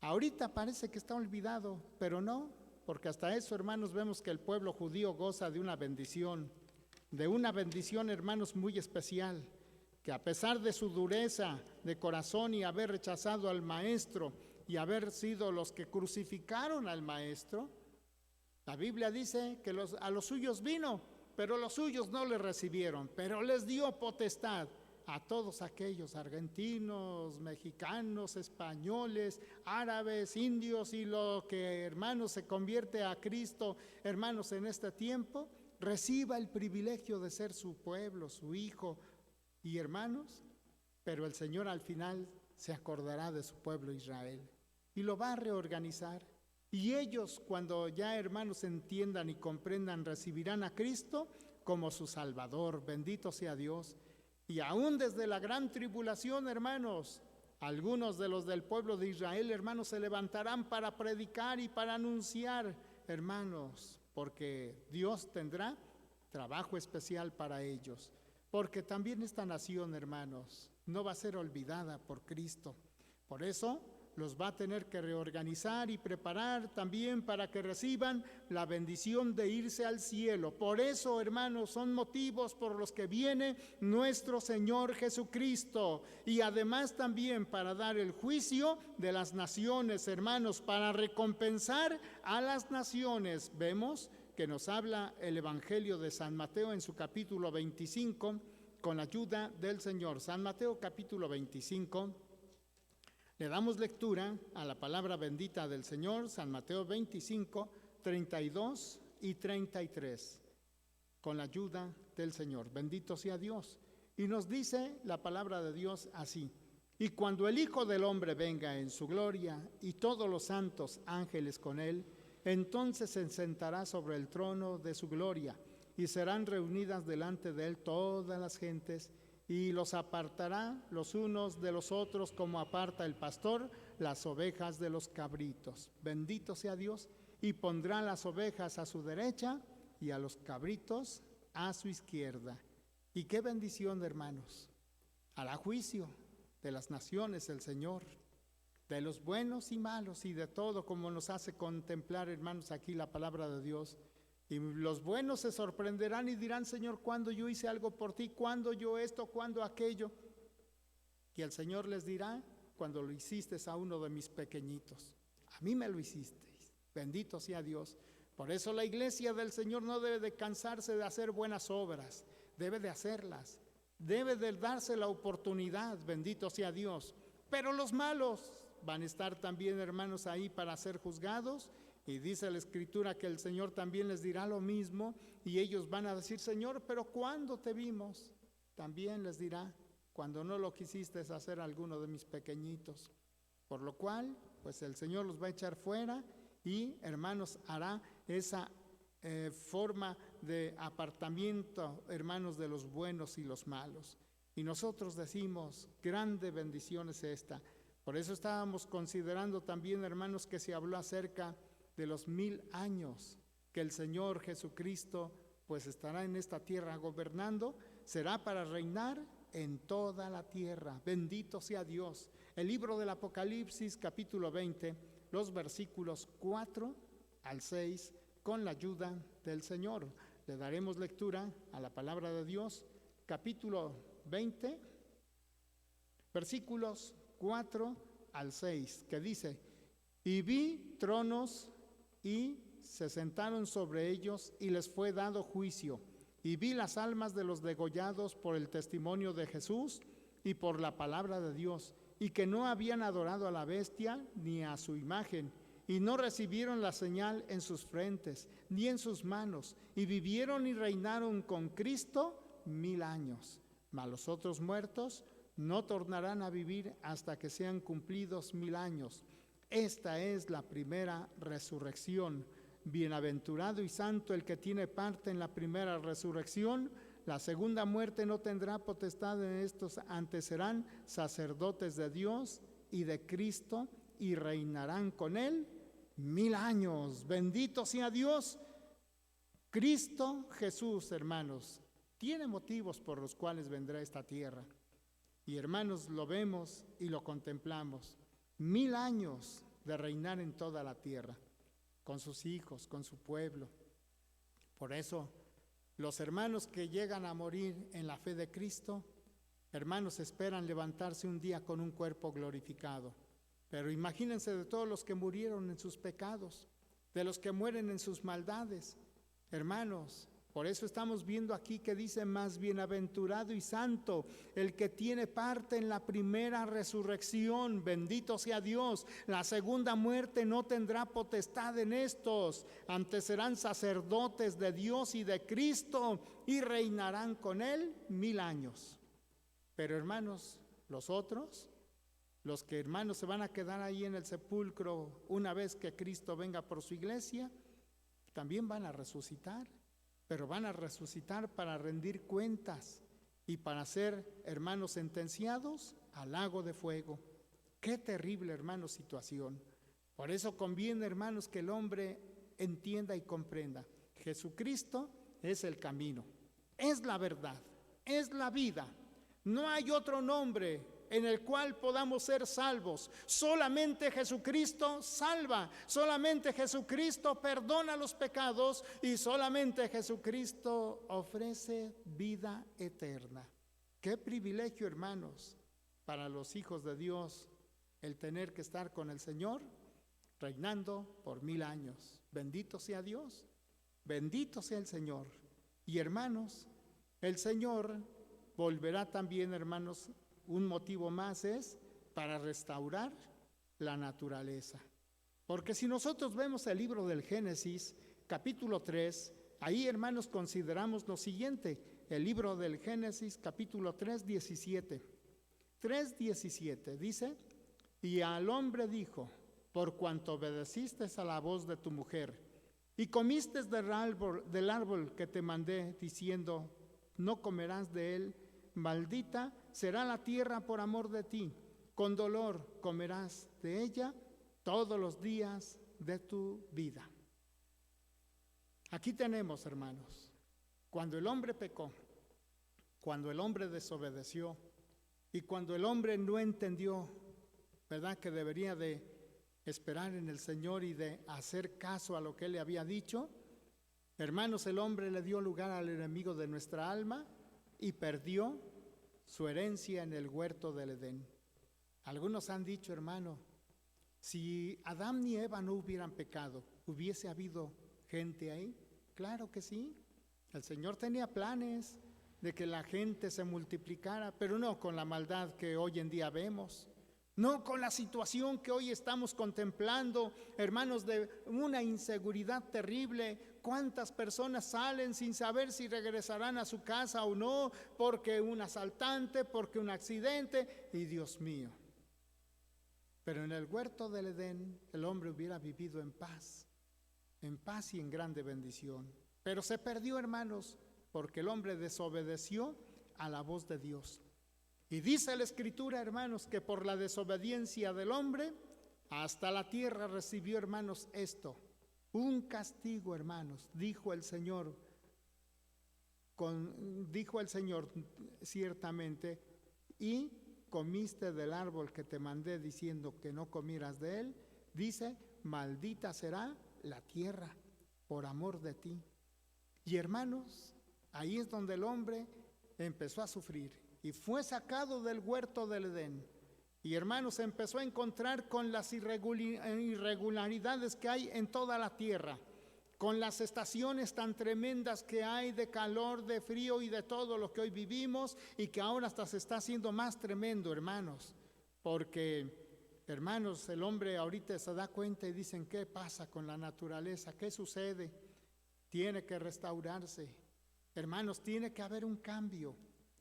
Ahorita parece que está olvidado, pero no, porque hasta eso, hermanos, vemos que el pueblo judío goza de una bendición, hermanos, muy especial, que a pesar de su dureza de corazón y haber rechazado al Maestro y haber sido los que crucificaron al Maestro, la Biblia dice que a los suyos vino, pero los suyos no le recibieron, pero les dio potestad a todos aquellos argentinos, mexicanos, españoles, árabes, indios, y lo que, hermanos, se convierte a Cristo, hermanos, en este tiempo, reciba el privilegio de ser su pueblo, su hijo. Y hermanos, pero el Señor al final se acordará de su pueblo Israel y lo va a reorganizar. Y ellos, cuando ya, hermanos, entiendan y comprendan, recibirán a Cristo como su Salvador. Bendito sea Dios. Y aún desde la gran tribulación, hermanos, algunos de los del pueblo de Israel, hermanos, se levantarán para predicar y para anunciar, hermanos, porque Dios tendrá trabajo especial para ellos. Porque también esta nación, hermanos, no va a ser olvidada por Cristo. Por eso los va a tener que reorganizar y preparar también para que reciban la bendición de irse al cielo. Por eso, hermanos, son motivos por los que viene nuestro Señor Jesucristo. Y además también para dar el juicio de las naciones, hermanos, para recompensar a las naciones. Vemos que nos habla el Evangelio de San Mateo en su capítulo 25, con la ayuda del Señor. San Mateo capítulo 25, le damos lectura a la palabra bendita del Señor, San Mateo 25, 32 y 33, con la ayuda del Señor. Bendito sea Dios. Y nos dice la palabra de Dios así: y cuando el Hijo del Hombre venga en su gloria y todos los santos ángeles con él, entonces se sentará sobre el trono de su gloria, y serán reunidas delante de él todas las gentes, y los apartará los unos de los otros, como aparta el pastor las ovejas de los cabritos. Bendito sea Dios. Y pondrá las ovejas a su derecha y a los cabritos a su izquierda. Y qué bendición, hermanos. Hará juicio de las naciones el Señor, de los buenos y malos y de todo, como nos hace contemplar, hermanos, aquí la palabra de Dios. Y los buenos se sorprenderán y dirán: Señor, ¿cuándo yo hice algo por ti? ¿Cuándo yo esto? ¿Cuándo aquello? Y el Señor les dirá: cuando lo hiciste a uno de mis pequeñitos, a mí me lo hicisteis. Bendito sea Dios. Por eso la iglesia del Señor no debe de cansarse de hacer buenas obras, debe de hacerlas, debe de darse la oportunidad, bendito sea Dios. Pero los malos van a estar también, hermanos, ahí para ser juzgados. Y dice la Escritura que el Señor también les dirá lo mismo, y ellos van a decir: Señor, ¿pero cuándo te vimos? También les dirá: cuando no lo quisiste hacer a alguno de mis pequeñitos. Por lo cual, pues el Señor los va a echar fuera y, hermanos, hará esa forma de apartamiento, hermanos, de los buenos y los malos. Y nosotros decimos: grande bendición es esta. Por eso estábamos considerando también, hermanos, que se habló acerca de los 1000 años que el Señor Jesucristo pues estará en esta tierra gobernando. Será para reinar en toda la tierra. Bendito sea Dios. El libro del Apocalipsis, capítulo 20, los versículos 4 al 6, con la ayuda del Señor. Le daremos lectura a la palabra de Dios, capítulo 20, versículos 4 al 6, que dice: y vi tronos y se sentaron sobre ellos, y les fue dado juicio. Y vi las almas de los degollados por el testimonio de Jesús y por la palabra de Dios, y que no habían adorado a la bestia ni a su imagen, y no recibieron la señal en sus frentes ni en sus manos, y vivieron y reinaron con Cristo 1000 años. Mas los otros muertos no tornarán a vivir hasta que sean cumplidos 1000 años. Esta es la primera resurrección. Bienaventurado y santo el que tiene parte en la primera resurrección. La segunda muerte no tendrá potestad en estos, antes serán sacerdotes de Dios y de Cristo, y reinarán con él 1000 años. Bendito sea Dios. Cristo Jesús, hermanos, tiene motivos por los cuales vendrá a esta tierra. Y, hermanos, lo vemos y lo contemplamos. 1000 años de reinar en toda la tierra, con sus hijos, con su pueblo. Por eso, los hermanos que llegan a morir en la fe de Cristo, hermanos, esperan levantarse un día con un cuerpo glorificado. Pero imagínense de todos los que murieron en sus pecados, de los que mueren en sus maldades. Hermanos, por eso estamos viendo aquí que dice: más bienaventurado y santo el que tiene parte en la primera resurrección. Bendito sea Dios. La segunda muerte no tendrá potestad en estos. Antes serán sacerdotes de Dios y de Cristo, y reinarán con él 1000 años. Pero, hermanos, los otros, los que, hermanos, se van a quedar ahí en el sepulcro una vez que Cristo venga por su iglesia, también van a resucitar. Pero van a resucitar para rendir cuentas y para ser, hermanos, sentenciados al lago de fuego. Qué terrible, hermanos, situación. Por eso conviene, hermanos, que el hombre entienda y comprenda: Jesucristo es el camino, es la verdad, es la vida. No hay otro nombre en el cual podamos ser salvos. Solamente Jesucristo salva, solamente Jesucristo perdona los pecados, y solamente Jesucristo ofrece vida eterna. Qué privilegio, hermanos, para los hijos de Dios el tener que estar con el Señor reinando por 1000 años. Bendito sea Dios, bendito sea el Señor. Y, hermanos, el Señor volverá también, hermanos. Un motivo más es para restaurar la naturaleza. Porque si nosotros vemos el libro del Génesis, capítulo 3, ahí, hermanos, consideramos lo siguiente, el libro del Génesis, capítulo 3, 17. 3:17 dice: y al hombre dijo: por cuanto obedeciste a la voz de tu mujer y comiste del árbol que te mandé, diciendo: no comerás de él, maldita será la tierra por amor de ti, con dolor comerás de ella todos los días de tu vida. Aquí tenemos, hermanos, cuando el hombre pecó, cuando el hombre desobedeció y cuando el hombre no entendió, ¿verdad?, que debería de esperar en el Señor y de hacer caso a lo que Él le había dicho. Hermanos, el hombre le dio lugar al enemigo de nuestra alma y perdió su herencia en el huerto del Edén. Algunos han dicho, hermano, si Adán y Eva no hubieran pecado, ¿hubiese habido gente ahí? Claro que sí. El Señor tenía planes de que la gente se multiplicara, pero no con la maldad que hoy en día vemos. No con la situación que hoy estamos contemplando, hermanos, de una inseguridad terrible. ¿Cuántas personas salen sin saber si regresarán a su casa o no? Porque un asaltante, porque un accidente, y Dios mío. Pero en el huerto del Edén el hombre hubiera vivido en paz y en grande bendición. Pero se perdió, hermanos, porque el hombre desobedeció a la voz de Dios. Y dice la Escritura, hermanos, que por la desobediencia del hombre, hasta la tierra recibió, hermanos, esto, un castigo, hermanos, dijo el Señor ciertamente, y comiste del árbol que te mandé diciendo que no comieras de él, dice: maldita será la tierra por amor de ti. Y hermanos, ahí es donde el hombre empezó a sufrir y fue sacado del huerto del Edén. Y hermanos, se empezó a encontrar con las irregularidades que hay en toda la tierra, con las estaciones tan tremendas que hay de calor, de frío y de todo lo que hoy vivimos, y que ahora hasta se está haciendo más tremendo, hermanos, porque, hermanos, el hombre ahorita se da cuenta y dicen: ¿qué pasa con la naturaleza? ¿Qué sucede? Tiene que restaurarse, hermanos, tiene que haber un cambio,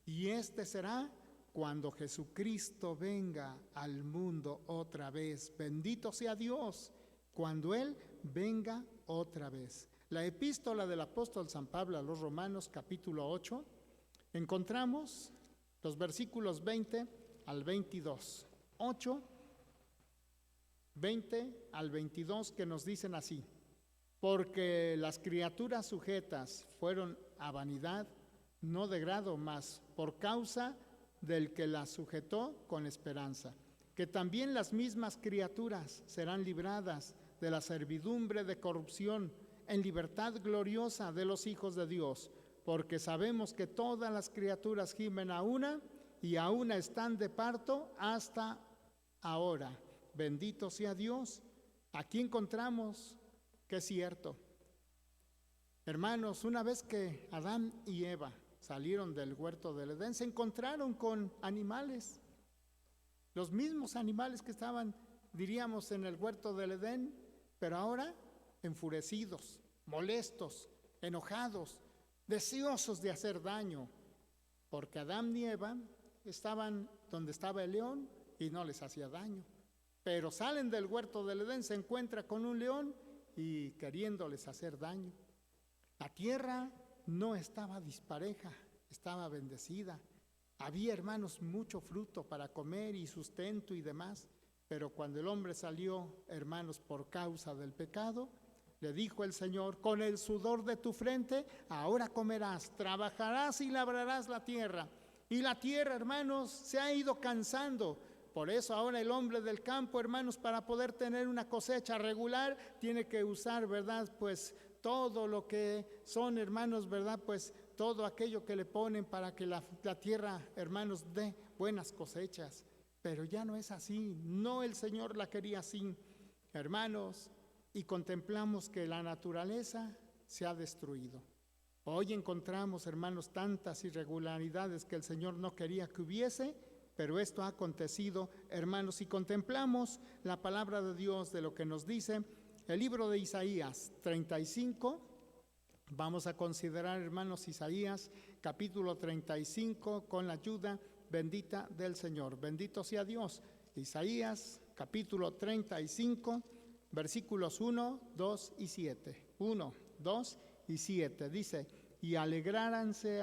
y este será cuando Jesucristo venga al mundo otra vez. Bendito sea Dios, cuando Él venga otra vez. La epístola del apóstol San Pablo a los Romanos, capítulo 8, encontramos los versículos 20 al 22. 8, 20 al 22, que nos dicen así: porque las criaturas sujetas fueron a vanidad, no de grado, mas por causa del que las sujetó con esperanza, que también las mismas criaturas serán libradas de la servidumbre de corrupción en libertad gloriosa de los hijos de Dios, porque sabemos que todas las criaturas gimen a una y a una están de parto hasta ahora. Bendito sea Dios. Aquí encontramos que es cierto. Hermanos, una vez que Adán y Eva salieron del huerto del Edén, se encontraron con animales, los mismos animales que estaban, diríamos, en el huerto del Edén, pero ahora enfurecidos, molestos, enojados, deseosos de hacer daño, porque Adán y Eva estaban donde estaba el león y no les hacía daño, pero salen del huerto del Edén, se encuentra con un león y queriéndoles hacer daño. La tierra no estaba dispareja, estaba bendecida. Había, hermanos, mucho fruto para comer y sustento y demás, pero cuando el hombre salió, hermanos, por causa del pecado, le dijo el Señor: con el sudor de tu frente ahora comerás, trabajarás y labrarás la tierra. Y la tierra, hermanos, se ha ido cansando. Por eso ahora el hombre del campo, hermanos, para poder tener una cosecha regular, tiene que usar, ¿verdad?, pues todo lo que son, hermanos, ¿verdad?, pues todo aquello que le ponen para que la tierra, hermanos, dé buenas cosechas. Pero ya no es así, no, el Señor la quería así, hermanos, y contemplamos que la naturaleza se ha destruido. Hoy encontramos, hermanos, tantas irregularidades que el Señor no quería que hubiese, pero esto ha acontecido, hermanos, y contemplamos la palabra de Dios, de lo que nos dice el libro de Isaías 35. Vamos a considerar, hermanos, Isaías capítulo 35 con la ayuda bendita del Señor. Bendito sea Dios. Isaías capítulo 35, versículos 1, 2 y 7. 1, 2 y 7. Dice: y alegráranse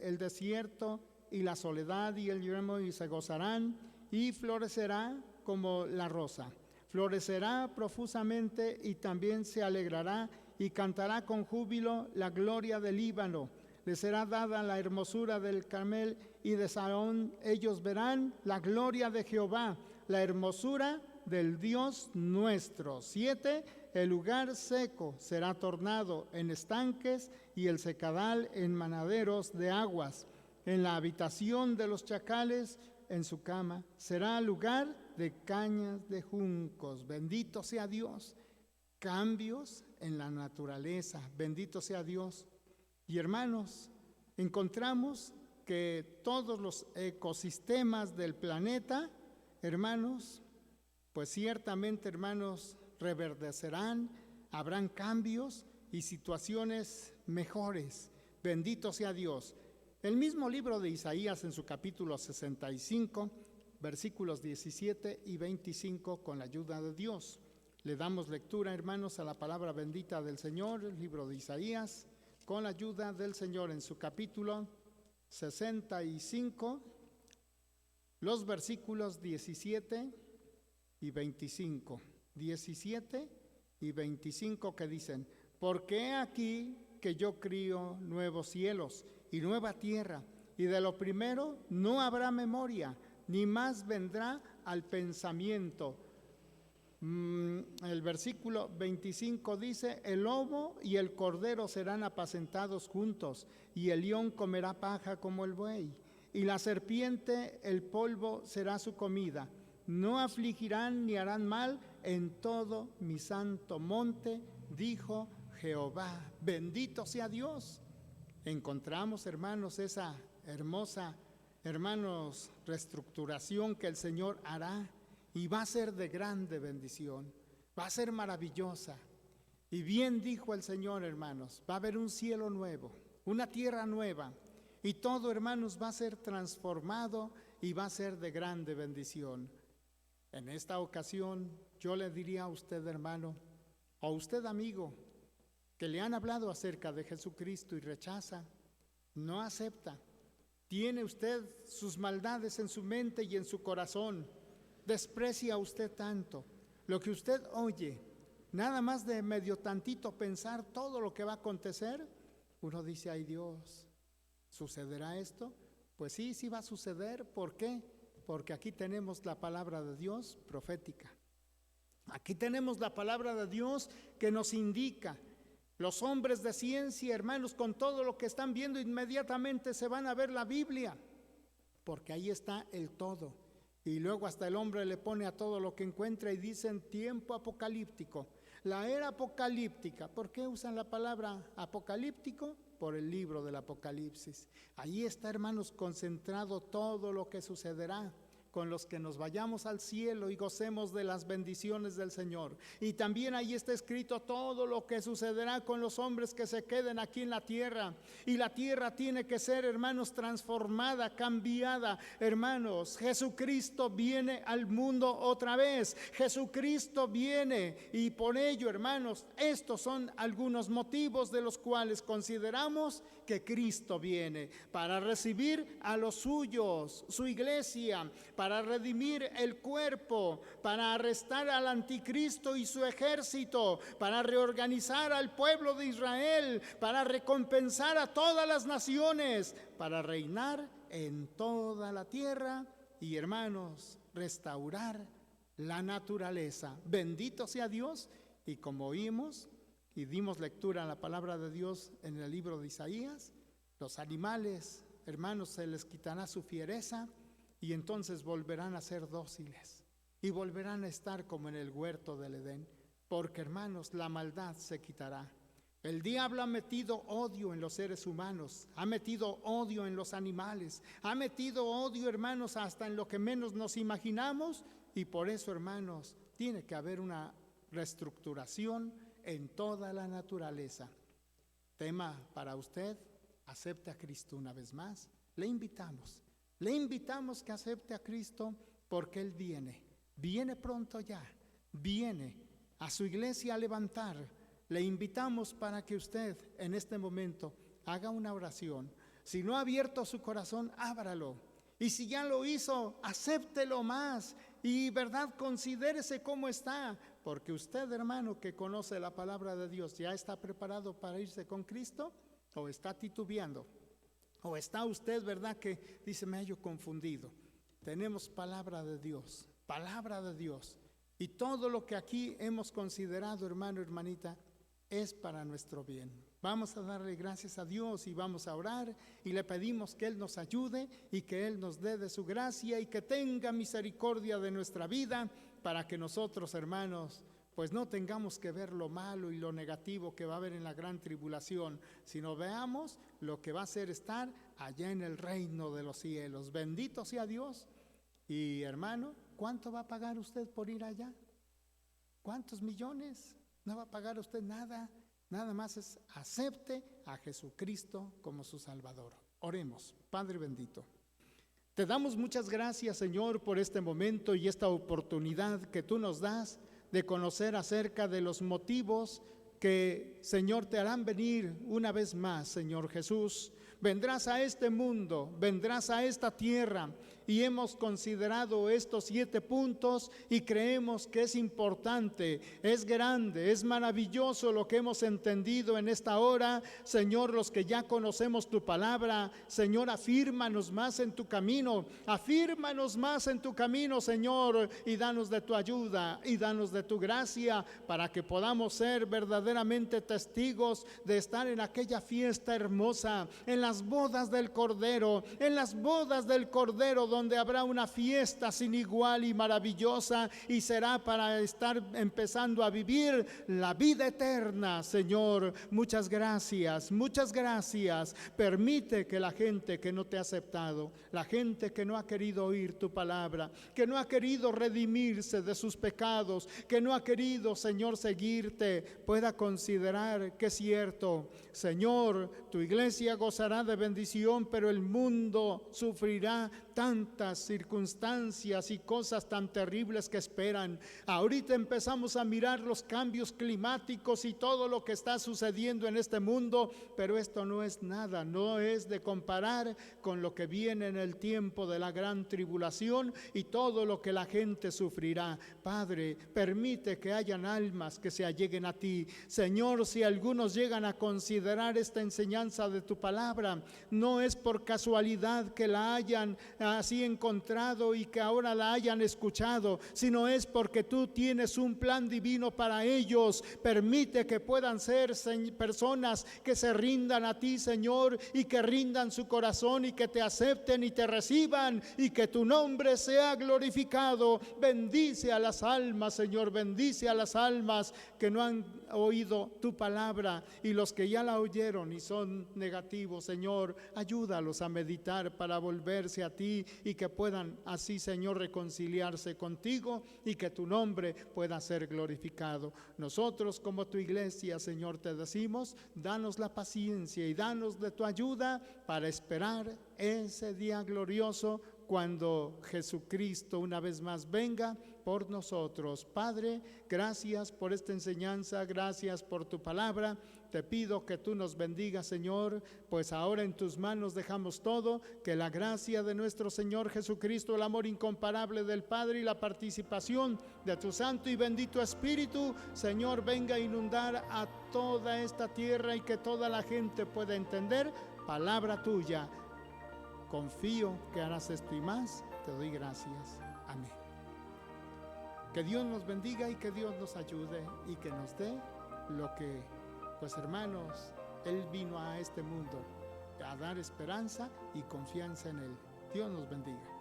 el desierto y la soledad y el yermo, y se gozarán, y florecerá como la rosa. Florecerá profusamente y también se alegrará y cantará con júbilo la gloria del Líbano. Le será dada la hermosura del Carmel y de Sarón. Ellos verán la gloria de Jehová, la hermosura del Dios nuestro. 7. El lugar seco será tornado en estanques y el secadal en manaderos de aguas. En la habitación de los chacales, en su cama, será lugar de cañas de juncos. Bendito sea Dios. Cambios en la naturaleza. Bendito sea Dios. Y hermanos, encontramos que todos los ecosistemas del planeta, hermanos, pues ciertamente, hermanos, reverdecerán, habrán cambios y situaciones mejores. Bendito sea Dios. El mismo libro de Isaías en su capítulo 65, versículos 17 y 25, con la ayuda de Dios. Le damos lectura, hermanos, a la palabra bendita del Señor, el libro de Isaías, con la ayuda del Señor en su capítulo 65, los versículos 17 y 25. 17 y 25 que dicen: porque he aquí que yo crío nuevos cielos y nueva tierra, y de lo primero no habrá memoria, ni más vendrá al pensamiento. El versículo 25 dice: el lobo y el cordero serán apacentados juntos, y el león comerá paja como el buey, y la serpiente el polvo será su comida. No afligirán ni harán mal en todo mi santo monte, dijo Jehová. Bendito sea Dios. Encontramos, hermanos, esa hermosa, hermanos, reestructuración que el Señor hará, y va a ser de grande bendición, va a ser maravillosa. Y bien dijo el Señor, hermanos, va a haber un cielo nuevo, una tierra nueva, y todo, hermanos, va a ser transformado y va a ser de grande bendición. En esta ocasión yo le diría a usted, hermano, o a usted, amigo, que le han hablado acerca de Jesucristo y rechaza, no acepta, tiene usted sus maldades en su mente y en su corazón, desprecia usted tanto lo que usted oye, nada más de medio tantito pensar todo lo que va a acontecer, uno dice: ay Dios, ¿sucederá esto? Pues sí, sí va a suceder. ¿Por qué? Porque aquí tenemos la palabra de Dios profética. Aquí tenemos la palabra de Dios que nos indica. Los hombres de ciencia, hermanos, con todo lo que están viendo, inmediatamente se van a ver la Biblia, porque ahí está el todo. Y luego hasta el hombre le pone a todo lo que encuentra y dicen tiempo apocalíptico. La era apocalíptica. ¿Por qué usan la palabra apocalíptico? Por el libro del Apocalipsis. Ahí está, hermanos, concentrado todo lo que sucederá con los que nos vayamos al cielo y gocemos de las bendiciones del Señor. Y también ahí está escrito todo lo que sucederá con los hombres que se queden aquí en la tierra. Y la tierra tiene que ser, hermanos, transformada, cambiada. Hermanos, Jesucristo viene al mundo otra vez. Jesucristo viene, y por ello, hermanos, estos son algunos motivos de los cuales consideramos que Cristo viene para recibir a los suyos, su iglesia, para redimir el cuerpo, para arrestar al anticristo y su ejército, para reorganizar al pueblo de Israel, para recompensar a todas las naciones, para reinar en toda la tierra y, hermanos, restaurar la naturaleza. Bendito sea Dios. Y como oímos y dimos lectura a la palabra de Dios en el libro de Isaías, los animales, hermanos, se les quitará su fiereza y entonces volverán a ser dóciles y volverán a estar como en el huerto del Edén, porque, hermanos, la maldad se quitará. El diablo ha metido odio en los seres humanos, ha metido odio en los animales, ha metido odio, hermanos, hasta en lo que menos nos imaginamos, y por eso, hermanos, tiene que haber una reestructuración en toda la naturaleza. Tema para usted: acepte a Cristo una vez más. Le invitamos que acepte a Cristo, porque Él viene pronto ya, viene a su iglesia a levantar. Le invitamos para que usted en este momento haga una oración. Si no ha abierto su corazón, ábralo. Y si ya lo hizo, acéptelo más. Y verdad, considérese cómo está. Porque usted, hermano, que conoce la palabra de Dios, ¿ya está preparado para irse con Cristo? ¿O está titubeando? ¿O está usted, verdad, que dice, me hallo confundido? Tenemos palabra de Dios. Y todo lo que aquí hemos considerado, hermano, hermanita, es para nuestro bien. Vamos a darle gracias a Dios y vamos a orar y le pedimos que Él nos ayude y que Él nos dé de su gracia y que tenga misericordia de nuestra vida, para que nosotros, hermanos, pues no tengamos que ver lo malo y lo negativo que va a haber en la gran tribulación, sino veamos lo que va a ser estar allá en el reino de los cielos. Bendito sea Dios. Y hermano, ¿cuánto va a pagar usted por ir allá? ¿Cuántos millones? No va a pagar usted nada. Nada más acepte a Jesucristo como su Salvador. Oremos. Padre bendito, te damos muchas gracias, Señor, por este momento y esta oportunidad que tú nos das de conocer acerca de los motivos que, Señor, te harán venir una vez más, Señor Jesús. Vendrás a este mundo, vendrás a esta tierra, y hemos considerado estos 7 puntos y creemos que es importante, es grande, es maravilloso lo que hemos entendido en esta hora. Señor, los que ya conocemos tu palabra, Señor, afírmanos más en tu camino, Señor, y danos de tu ayuda y danos de tu gracia, para que podamos ser verdaderamente testigos de estar en aquella fiesta hermosa, en las bodas del Cordero, donde habrá una fiesta sin igual y maravillosa, y será para estar empezando a vivir la vida eterna. Señor, muchas gracias. Permite que la gente que no te ha aceptado, la gente que no ha querido oír tu palabra, que no ha querido redimirse de sus pecados, que no ha querido, Señor, seguirte, pueda considerar que es cierto. Señor, tu iglesia gozará de bendición, pero el mundo sufrirá tantas circunstancias y cosas tan terribles que esperan. Ahorita empezamos a mirar los cambios climáticos y todo lo que está sucediendo en este mundo, pero esto no es nada, no es de comparar con lo que viene en el tiempo de la gran tribulación y todo lo que la gente sufrirá. Padre, permite que hayan almas que se alleguen a ti. Señor, si algunos llegan a considerar esta enseñanza de tu palabra, no es por casualidad que la hayan así encontrado y que ahora la hayan escuchado, sino es porque tú tienes un plan divino para ellos. Permite que puedan ser personas que se rindan a ti, Señor, y que rindan su corazón y que te acepten y te reciban, y que tu nombre sea glorificado. Bendice a las almas, Señor, bendice a las almas que no han oído tu palabra, y los que ya la oyeron y son negativos, Señor, ayúdalos a meditar para volverse a ti, y que puedan así, Señor, reconciliarse contigo, y que tu nombre pueda ser glorificado. Nosotros como tu iglesia, Señor, te decimos, danos la paciencia y danos de tu ayuda para esperar ese día glorioso, cuando Jesucristo una vez más venga por nosotros. Padre, gracias por esta enseñanza, gracias por tu palabra. Te pido que tú nos bendigas, Señor, pues ahora en tus manos dejamos todo. Que la gracia de nuestro Señor Jesucristo, el amor incomparable del Padre y la participación de tu Santo y bendito Espíritu, Señor, venga a inundar a toda esta tierra, y que toda la gente pueda entender palabra tuya. Confío que harás esto y más. Te doy gracias. Amén. Que Dios nos bendiga y que Dios nos ayude y que nos dé lo que, pues hermanos, Él vino a este mundo a dar esperanza y confianza en Él. Dios nos bendiga.